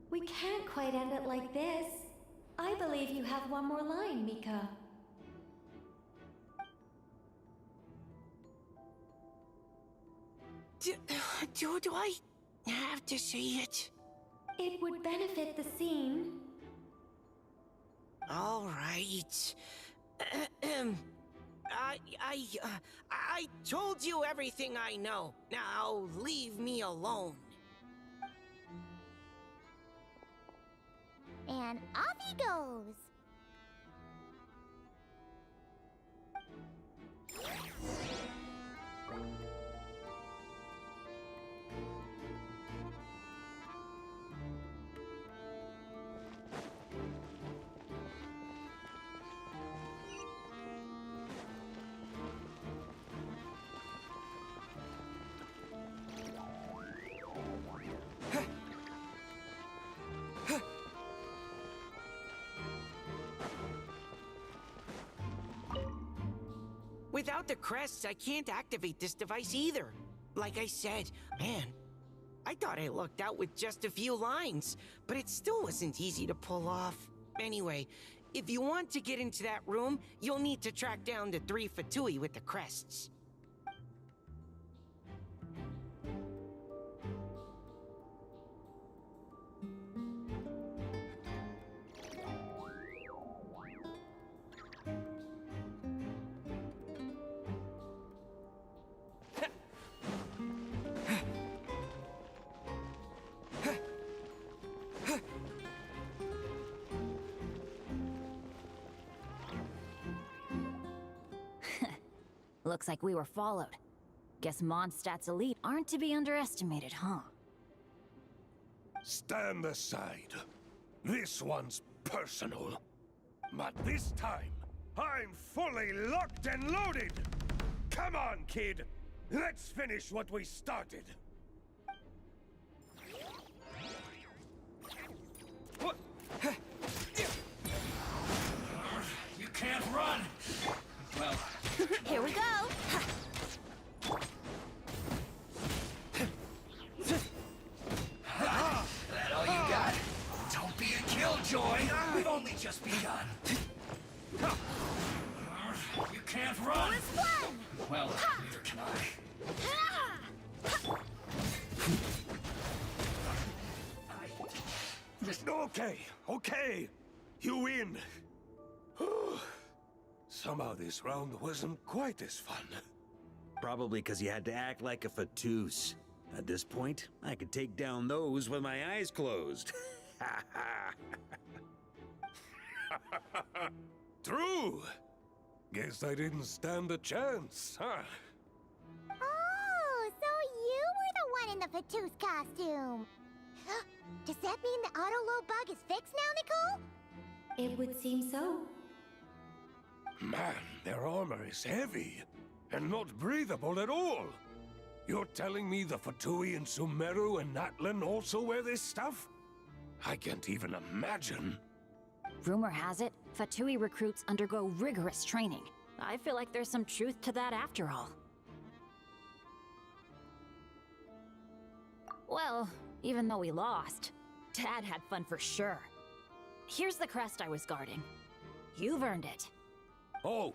We can't quite end it like this. I believe you have one more line, Mika. Do I have to say it? It would benefit the scene. All right. I told you everything I know. Now leave me alone. And off he goes. Without the crests, I can't activate this device either. Like I said, man, I thought I lucked out with just a few lines, but it still wasn't easy to pull off. Anyway, if you want to get into that room, you'll need to track down the 3 Fatui with the crests. Looks like we were followed. Guess Mondstadt's elite aren't to be underestimated, huh? Stand aside. This one's personal. But this time, I'm fully locked and loaded! Come on, kid! Let's finish what we started! What? You can't run! Well... Here we go! That all you got? Don't be a killjoy! We've only just begun. You can't run! Well, neither can I. Okay. You win. Somehow this round wasn't quite as fun. Probably because you had to act like a Fatus. At this point, I could take down those with my eyes closed. True. Guess I didn't stand a chance, huh? Oh, so you were the one in the Fatus costume. Does that mean the auto-load bug is fixed now, Nicole? It would seem so. Man, their armor is heavy and not breathable at all. You're telling me the Fatui and Sumeru and Natlan also wear this stuff? I can't even imagine. Rumor has it, Fatui recruits undergo rigorous training. I feel like there's some truth to that after all. Well, even though we lost, Dad had fun for sure. Here's the crest I was guarding. You've earned it. Oh,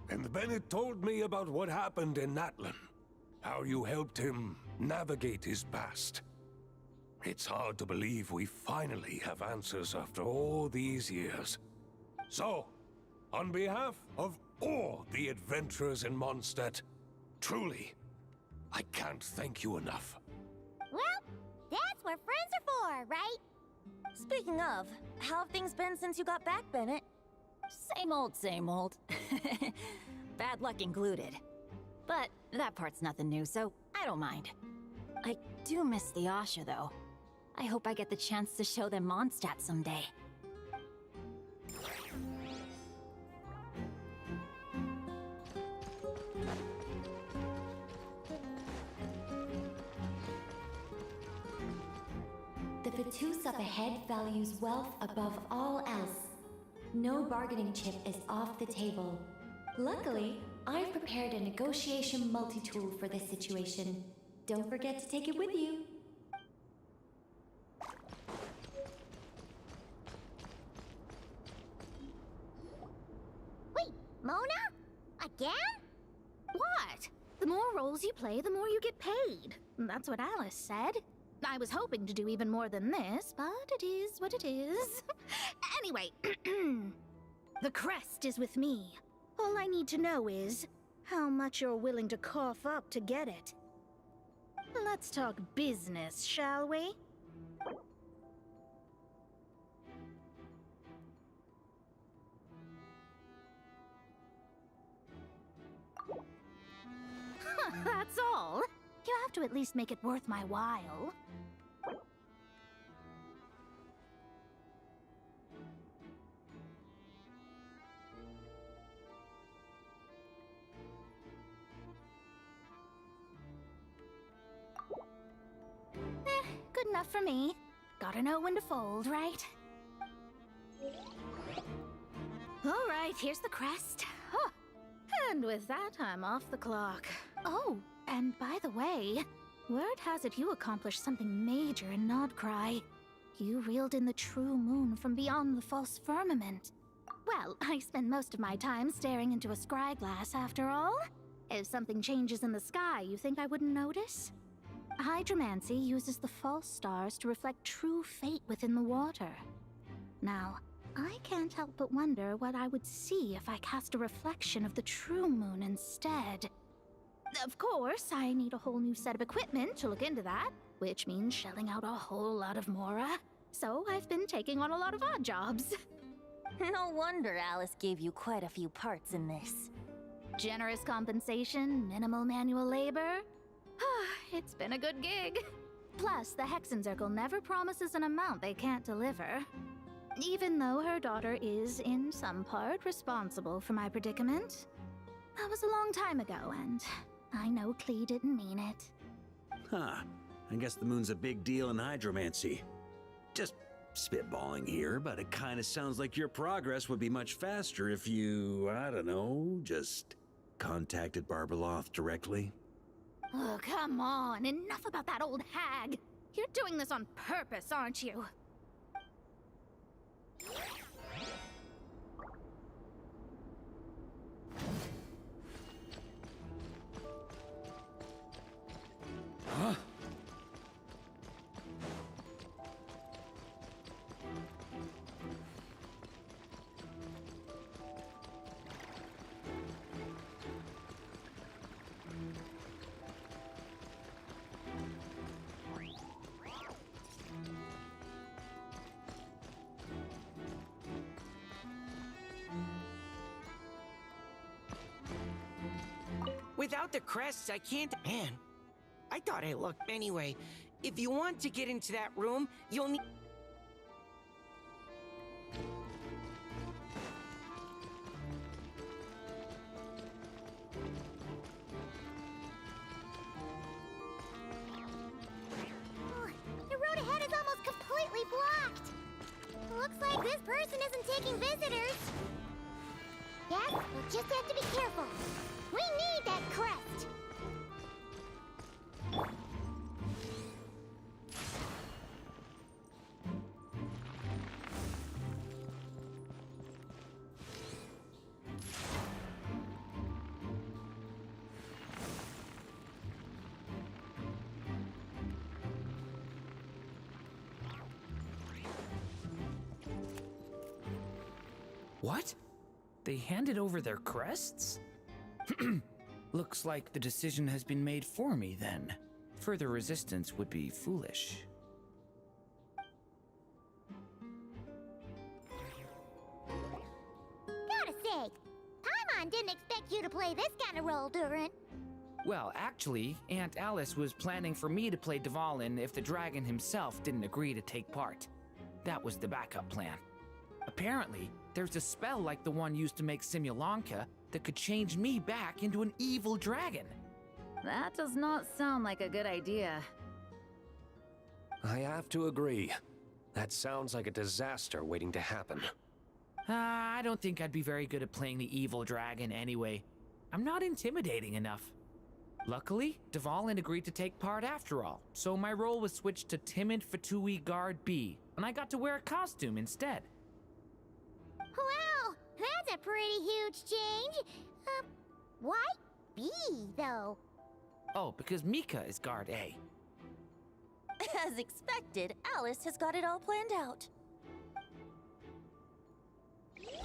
and Bennett told me about what happened in Natlan. How you helped him navigate his past. It's hard to believe we finally have answers after all these years. So, on behalf of all the adventurers in Mondstadt, truly, I can't thank you enough. Well, that's what friends are for, right? Speaking of, how have things been since you got back, Bennett? Same old, same old. Bad luck included. But that part's nothing new, so I don't mind. I do miss the Asha, though. I hope I get the chance to show them Mondstadt someday. The Vatus up ahead values wealth above all else. No bargaining chip is off the table. Luckily, I've prepared a negotiation multi-tool for this situation. Don't forget to take it with you. Wait, Mona? Again? What? The more roles you play, the more you get paid. That's what Alice said. I was hoping to do even more than this, but it is what it is. Anyway, the crest is with me. All I need to know is how much you're willing to cough up to get it. Let's talk business, shall we? That's all. You have to at least make it worth my while. Good enough for me. Gotta know when to fold, right? All right, here's the crest. Huh. And with that, I'm off the clock. Oh, and by the way, word has it you accomplished something major in Nodcry. You reeled in the true moon from beyond the false firmament. Well, I spend most of my time staring into a scryglass after all. If something changes in the sky, you think I wouldn't notice? Hydromancy uses the false stars to reflect true fate within the water. Now, I can't help but wonder what I would see if I cast a reflection of the true moon instead. Of course, I need a whole new set of equipment to look into that, which means shelling out a whole lot of mora. So I've been taking on a lot of odd jobs. No wonder Alice gave you quite a few parts in this. Generous compensation, minimal manual labor. It's been a good gig. Plus, the Hexen Circle never promises an amount they can't deliver. Even though her daughter is, in some part, responsible for my predicament. That was a long time ago, and I know Klee didn't mean it. Huh. I guess the moon's a big deal in hydromancy. Just spitballing here, but it kinda sounds like your progress would be much faster if you, I don't know, just contacted Barbeloth directly. Oh, come on. Enough about that old hag. You're doing this on purpose, aren't you? Huh? Without the crests, I can't... Man, I thought I looked... Anyway, If you want to get into that room, you'll need... The road ahead is almost completely blocked. Looks like this person isn't taking visitors. Yes, we'll just have to be careful. We need that crest. What? They handed over their crests? Looks like the decision has been made for me then. Further resistance would be foolish. Gotta say, Paimon didn't expect you to play this kind of role, Durin. Well, actually, Aunt Alice was planning for me to play Dvalin if the dragon himself didn't agree to take part. That was the backup plan. Apparently, there's a spell like the one used to make Simulanka that could change me back into an evil dragon. That does not sound like a good idea. I have to agree. That sounds like a disaster waiting to happen. I don't think I'd be very good at playing the evil dragon anyway. I'm not intimidating enough. Luckily, Dvalin agreed to take part after all, so my role was switched to Timid Fatui Guard B, and I got to wear a costume instead. Wow, that's a pretty huge change. Why B, though? Oh, because Mika is Guard A. As expected, Alice has got it all planned out.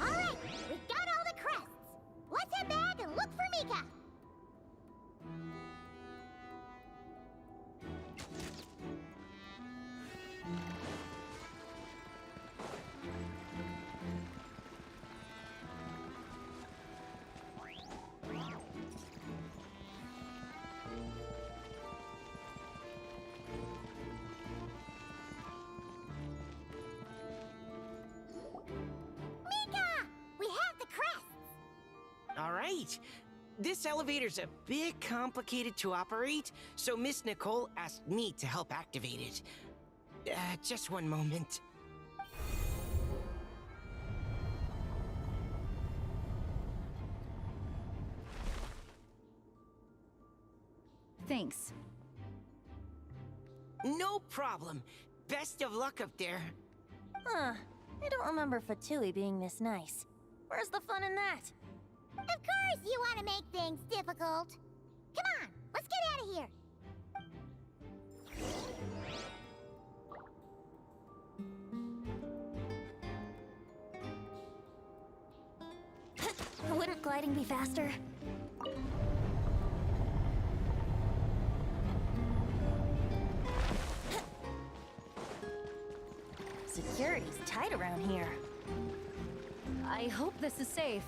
All right, we've got all the crests. Let's head back and look for Mika. All right. This elevator's a bit complicated to operate, so Miss Nicole asked me to help activate it. Just one moment. Thanks. No problem. Best of luck up there. Huh. I don't remember Fatui being this nice. Where's the fun in that? Of course you want to make things difficult. Come on, let's get out of here. Wouldn't gliding be faster? Security's tight around here. I hope this is safe.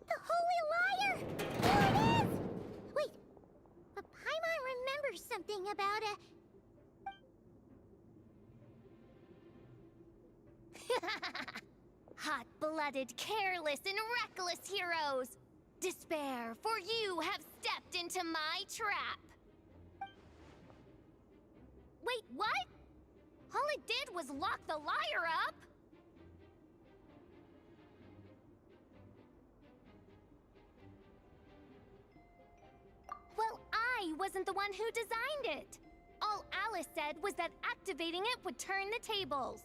The Holy Liar! Here it is! Wait, but Paimon remembers something about a... Hot-blooded, careless, and reckless heroes! Despair, for you have stepped into my trap! Wait, what? All it did was lock the liar up? Well, I wasn't the one who designed it! All Alice said was that activating it would turn the tables.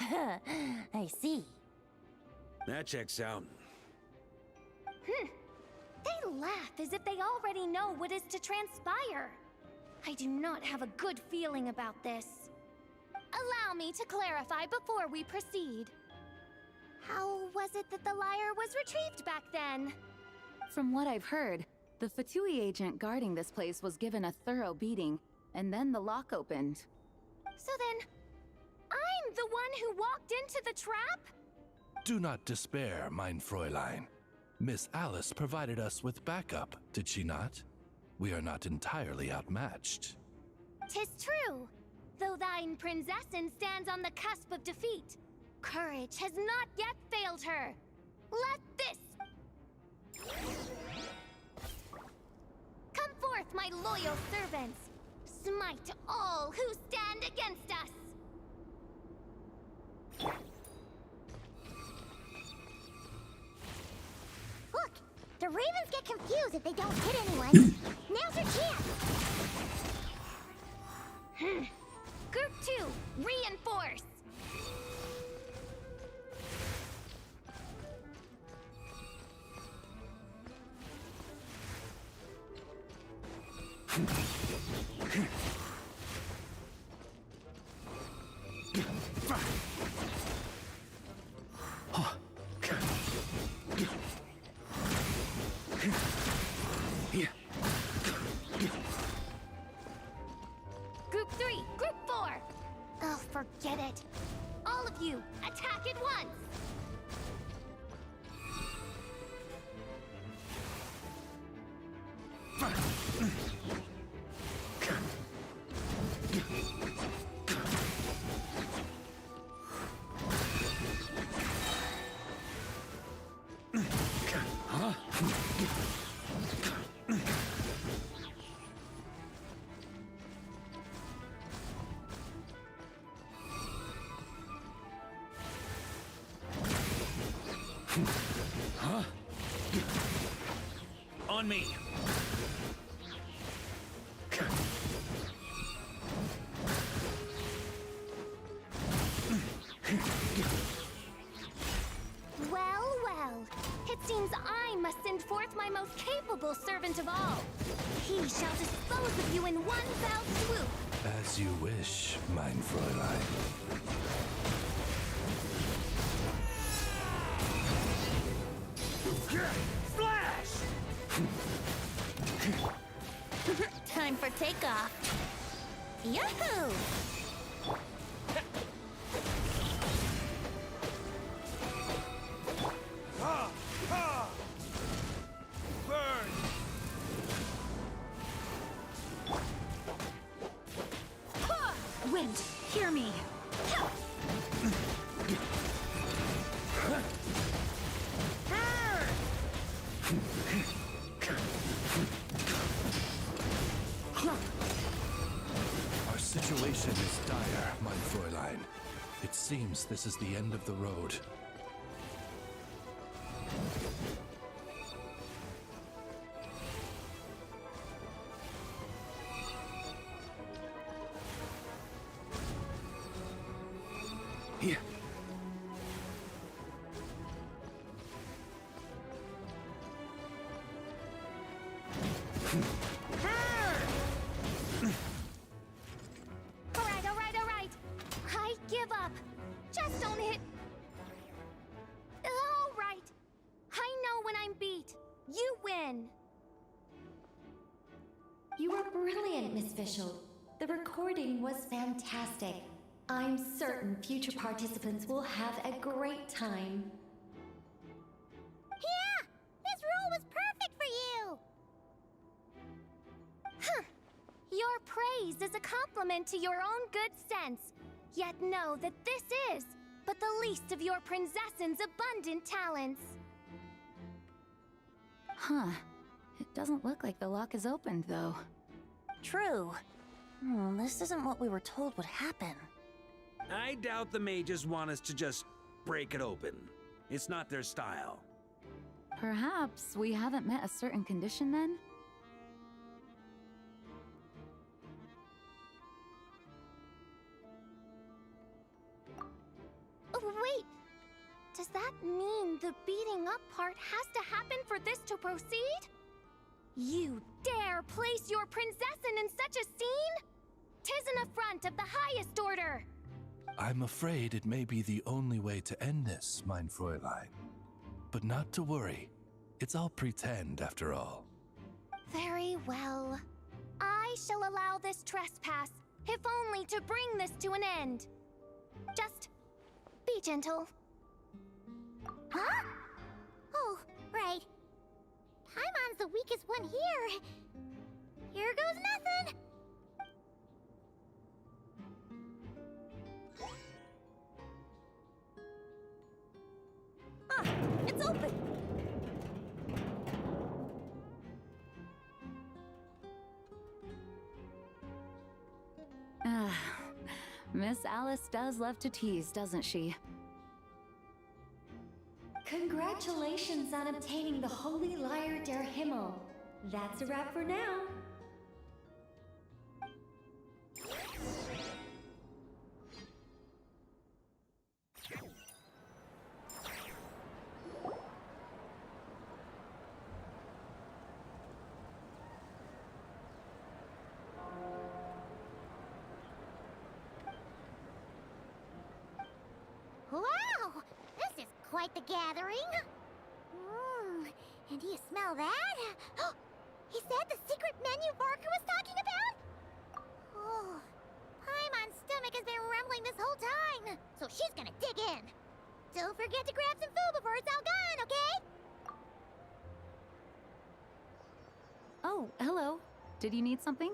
I see. That checks out. They laugh as if they already know what is to transpire. I do not have a good feeling about this. Allow me to clarify before we proceed. How was it that the liar was retrieved back then? From what I've heard, the Fatui agent guarding this place was given a thorough beating, and then the lock opened. So then, I'm The one who walked into the trap? Do not despair, mein Fräulein. Miss Alice provided us with backup, did she not? We are not entirely outmatched. 'Tis true. Though thine princessin stands on the cusp of defeat, courage has not yet failed her. Let this... Come forth, my loyal servants. Smite all who stand against us. Look, the ravens get confused if they don't hit anyone. Now's your chance. Group 2, reinforce. Group 3, Group 4. Oh, forget it. All of you, attack at once. Huh? On me. Well, well. It seems I must send forth my most capable servant of all. He shall dispose of you in one fell swoop. As you wish, mein Fräulein. Flash! Time for takeoff. Yahoo! Ha! Ha! Burn! Wind, hear me. Our situation is dire, mein Fräulein. It seems this is the end of the road. Here. All right. I give up. Just don't hit. All right. I know when I'm beat. You win. You were brilliant, Miss Fischl. The recording was fantastic. I'm certain future participants will have a great time. Yeah! This role was perfect for you! Huh. Your praise is a compliment to your own good sense. Yet know that this is but the least of your princessin's abundant talents. Huh. It doesn't look like the lock is opened, though. True. This isn't what we were told would happen. I doubt the mages want us to just break it open. It's not their style. Perhaps we haven't met a certain condition then? Oh, wait! Does that mean the beating up part has to happen for this to proceed? You dare place your princessin in such a scene? 'Tis an affront of the highest order! I'm afraid it may be the only way to end this, mein Fräulein. But not to worry. It's all pretend, after all. Very well. I shall allow this trespass, if only to bring this to an end. Just gentle. Huh? Oh, right. Paimon's the weakest one here. Here goes nothing. Ah, it's open! Miss Alice does love to tease, doesn't she? Congratulations on obtaining the Holy Lyre der Himmel. That's a wrap for now. Wow! This is quite the gathering. And do you smell that? Is that the secret menu Varka was talking about? Oh, Paimon's stomach has been rumbling this whole time, so she's gonna dig in. Don't forget to grab some food before it's all gone, okay? Oh, hello. Did you need something?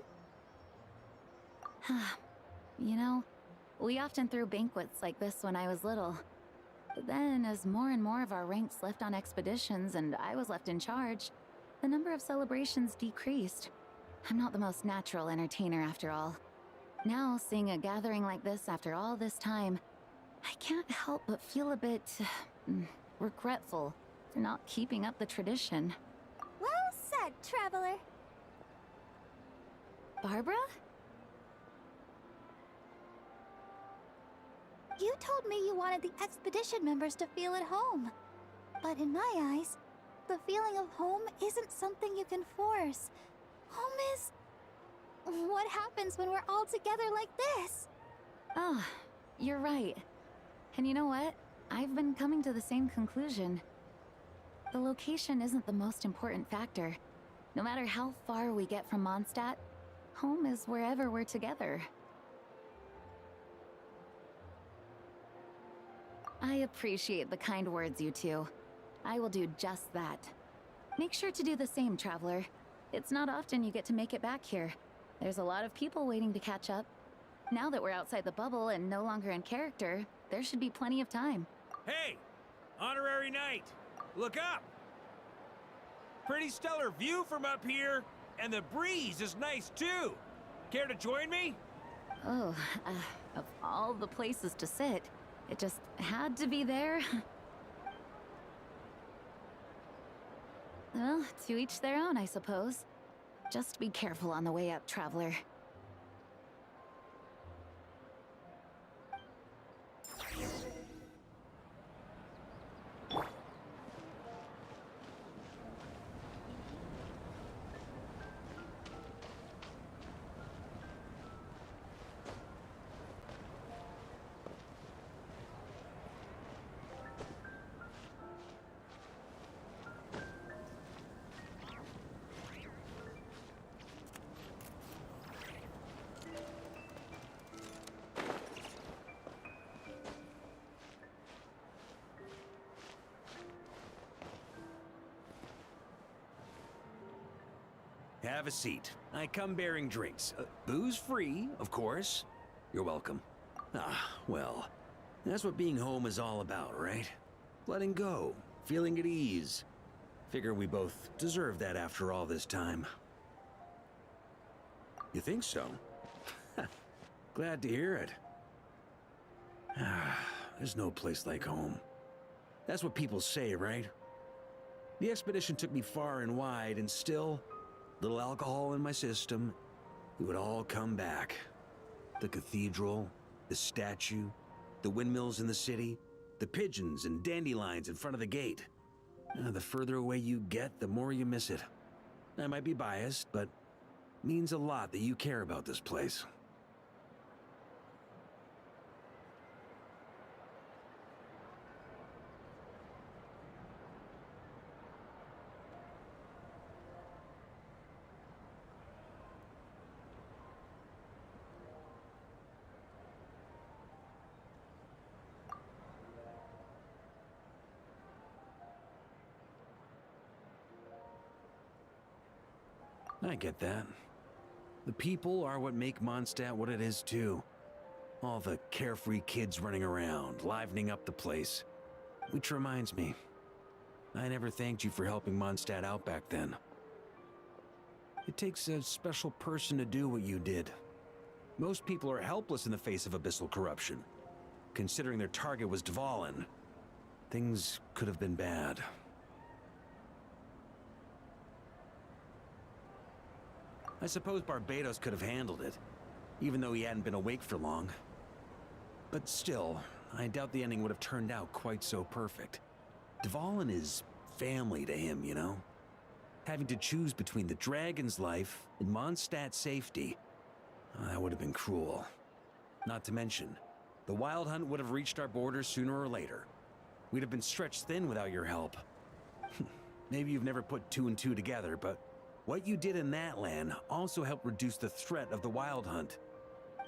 You know, we often threw banquets like this when I was little. But then, as more and more of our ranks left on expeditions and I was left in charge, the number of celebrations decreased. I'm not the most natural entertainer after all. Now, seeing a gathering like this after all this time, I can't help but feel a bit regretful for not keeping up the tradition. Well said, traveler. Barbara? You told me you wanted the expedition members to feel at home. But in my eyes, the feeling of home isn't something you can force. Home is... what happens when we're all together like this? Oh, you're right. And you know what? I've been coming to the same conclusion. The location isn't the most important factor. No matter how far we get from Mondstadt, home is wherever we're together. I appreciate the kind words, you two. I will do just that. Make sure to do the same, traveler. It's not often you get to make it back here. There's a lot of people waiting to catch up. Now that we're outside the bubble and no longer in character, there should be plenty of time. Hey! Honorary Knight! Look up! Pretty stellar view from up here, and the breeze is nice too. Care to join me? Oh, of all the places to sit, it just had to be there. Well, to each their own, I suppose. Just be careful on the way up, traveler. Have a seat. I come bearing drinks. Booze free, of course. You're welcome. Ah, well, that's what being home is all about, right? Letting go, feeling at ease. Figure we both deserve that after all this time. You think so? Glad to hear it. There's no place like home. That's what people say, right? The expedition took me far and wide, and still, little alcohol in my system, it would all come back. The cathedral, the statue, the windmills in the city, the pigeons and dandelions in front of the gate. The further away you get, the more you miss it. I might be biased, but it means a lot that you care about this place. I get that. The people are what make Mondstadt what it is, too. All the carefree kids running around, livening up the place. Which reminds me, I never thanked you for helping Mondstadt out back then. It takes a special person to do what you did. Most people are helpless in the face of abyssal corruption. Considering their target was Dvalin, things could have been bad. I suppose Barbados could have handled it, even though he hadn't been awake for long. But still, I doubt the ending would have turned out quite so perfect. Dvalin is family to him, you know? Having to choose between the dragon's life and Mondstadt's safety, that would have been cruel. Not to mention, the Wild Hunt would have reached our borders sooner or later. We'd have been stretched thin without your help. Maybe you've never put two and two together, but what you did in Natlan also helped reduce the threat of the Wild Hunt.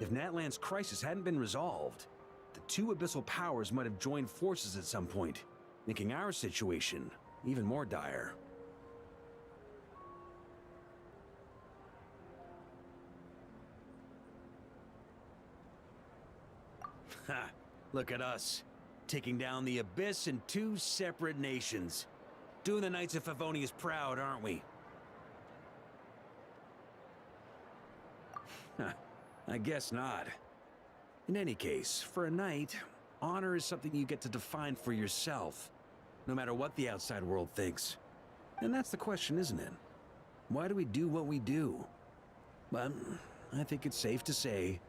If Natlan's crisis hadn't been resolved, the two abyssal powers might have joined forces at some point, making our situation even more dire. Ha! Look at us, taking down the Abyss in two separate nations. Doing the Knights of Favonius proud, aren't we? I guess not. In any case, for a knight, honor is something you get to define for yourself, no matter what the outside world thinks. And that's the question, isn't it? Why do we do what we do? But I think it's safe to say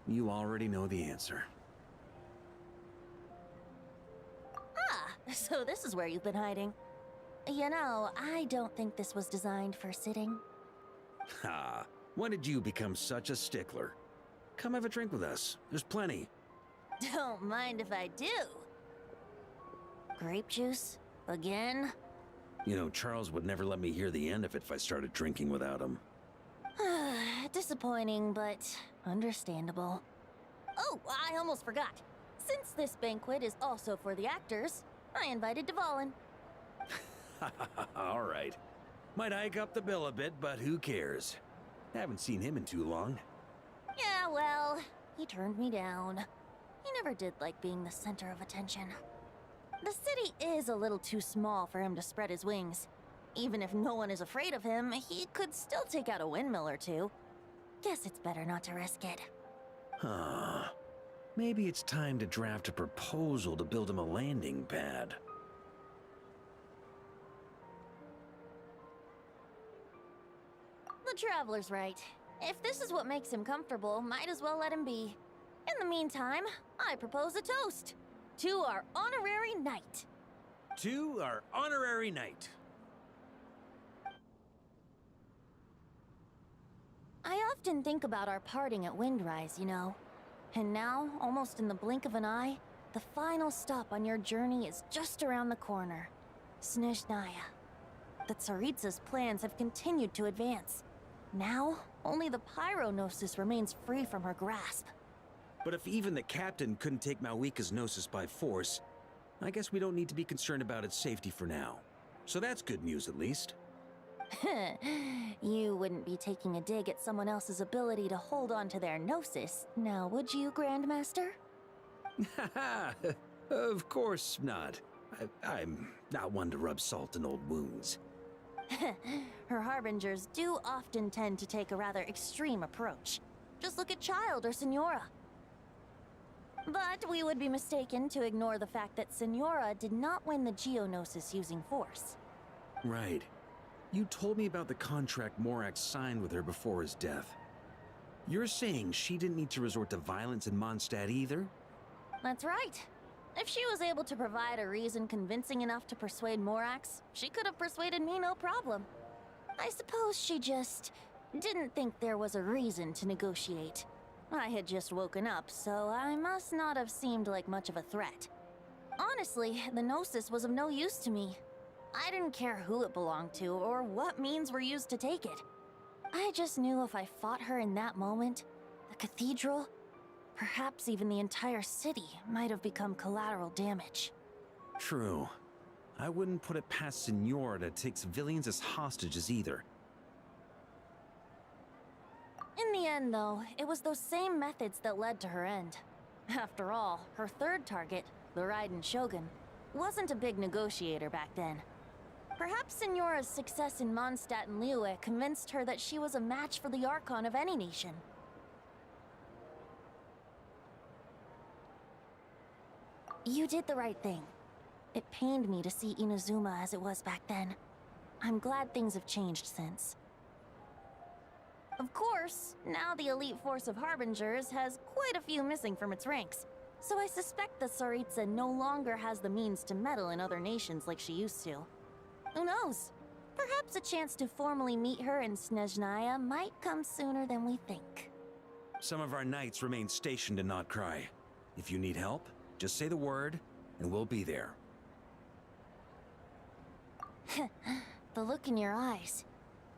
you already know the answer. Ah, so this is where you've been hiding. You know, I don't think this was designed for sitting. Ha! When did you become such a stickler? Come have a drink with us. There's plenty. Don't mind if I do. Grape juice? Again? You know, Charles would never let me hear the end of it if I started drinking without him. Disappointing, but understandable. Oh, I almost forgot. Since this banquet is also for the actors, I invited Dvalin. All right. Might hike up the bill a bit, but who cares? Haven't seen him in too long. Yeah, well, he turned me down. He never did like being the center of attention. The city is a little too small for him to spread his wings. Even if no one is afraid of him, he could still take out a windmill or two. Guess it's better not to risk it. Huh. Maybe it's time to draft a proposal to build him a landing pad. The Traveler's right. If this is what makes him comfortable, might as well let him be. In the meantime, I propose a toast. To our honorary knight. To our honorary knight. I often think about our parting at Windrise, you know. And now, almost in the blink of an eye, the final stop on your journey is just around the corner. Snezhnaya. The Tsaritsa's plans have continued to advance. Now, only the Pyronosis remains free from her grasp. But if even the captain couldn't take Malwika's Gnosis by force, I guess we don't need to be concerned about its safety for now. So that's good news, at least. You wouldn't be taking a dig at someone else's ability to hold on to their Gnosis, now would you, Grandmaster? Haha, of course not. I'm not one to rub salt in old wounds. Her harbingers do often tend to take a rather extreme approach. Just look at Child or Signora. But we would be mistaken to ignore the fact that Signora did not win the Geonosis using force. Right. You told me about the contract Morax signed with her before his death. You're saying she didn't need to resort to violence in Mondstadt either? That's right. If she was able to provide a reason convincing enough to persuade Morax, she could have persuaded me no problem. I suppose she just didn't think there was a reason to negotiate. I had just woken up, so I must not have seemed like much of a threat. Honestly, the Gnosis was of no use to me. I didn't care who it belonged to or what means were used to take it. I just knew if I fought her in that moment, the cathedral, perhaps even the entire city, might have become collateral damage. True. I wouldn't put it past Signora to take civilians as hostages either. end, though, it was those same methods that led to her end. After all, her third target, the Raiden Shogun, wasn't a big negotiator back then. Perhaps Signora's success in Mondstadt and Liyue convinced her that she was a match for the Archon of any nation. You did the right thing. It pained me to see Inazuma as it was back then. I'm glad things have changed since. Of course, now the elite force of Harbingers has quite a few missing from its ranks, so I suspect that Tsaritsa no longer has the means to meddle in other nations like she used to. Who knows? Perhaps a chance to formally meet her in Snezhnaya might come sooner than we think. Some of our knights remain stationed in Not Cry. If you need help, just say the word, and we'll be there. The look in your eyes.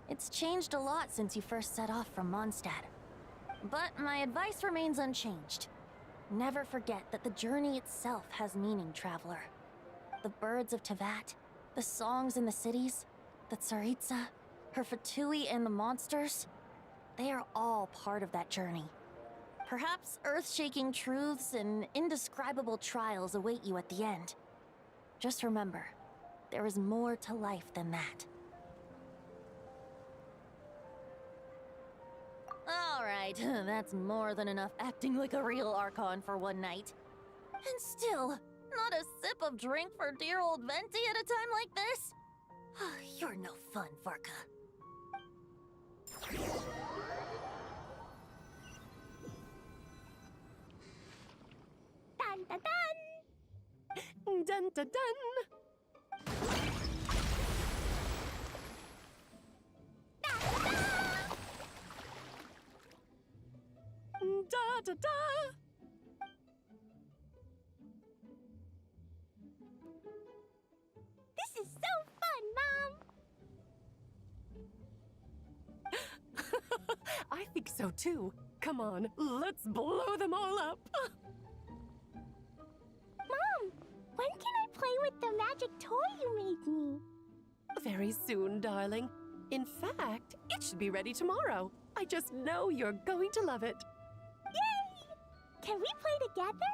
It's changed a lot since you first set off from Mondstadt. But my advice remains unchanged. Never forget that the journey itself has meaning, traveler. The birds of Teyvat, the songs in the cities, the Tsaritsa, her Fatui and the monsters, they are all part of that journey. Perhaps earth-shaking truths and indescribable trials await you at the end. Just remember, there is more to life than that. Alright, that's more than enough acting like a real Archon for one night. And still, not a sip of drink for dear old Venti at a time like this? You're no fun, Varka. Dun dun dun! Dun dun dun! Da da da! This is so fun, Mom! I think so too. Come on, let's blow them all up. Mom, when can I play with the magic toy you made me? Very soon, darling. In fact, it should be ready tomorrow. I just know you're going to love it. Yay! Can we play together?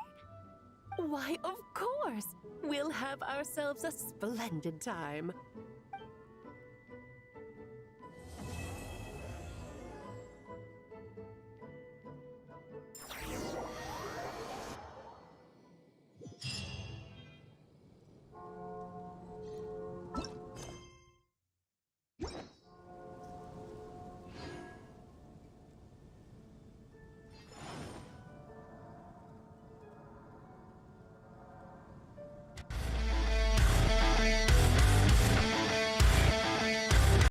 Why, of course! We'll have ourselves a splendid time.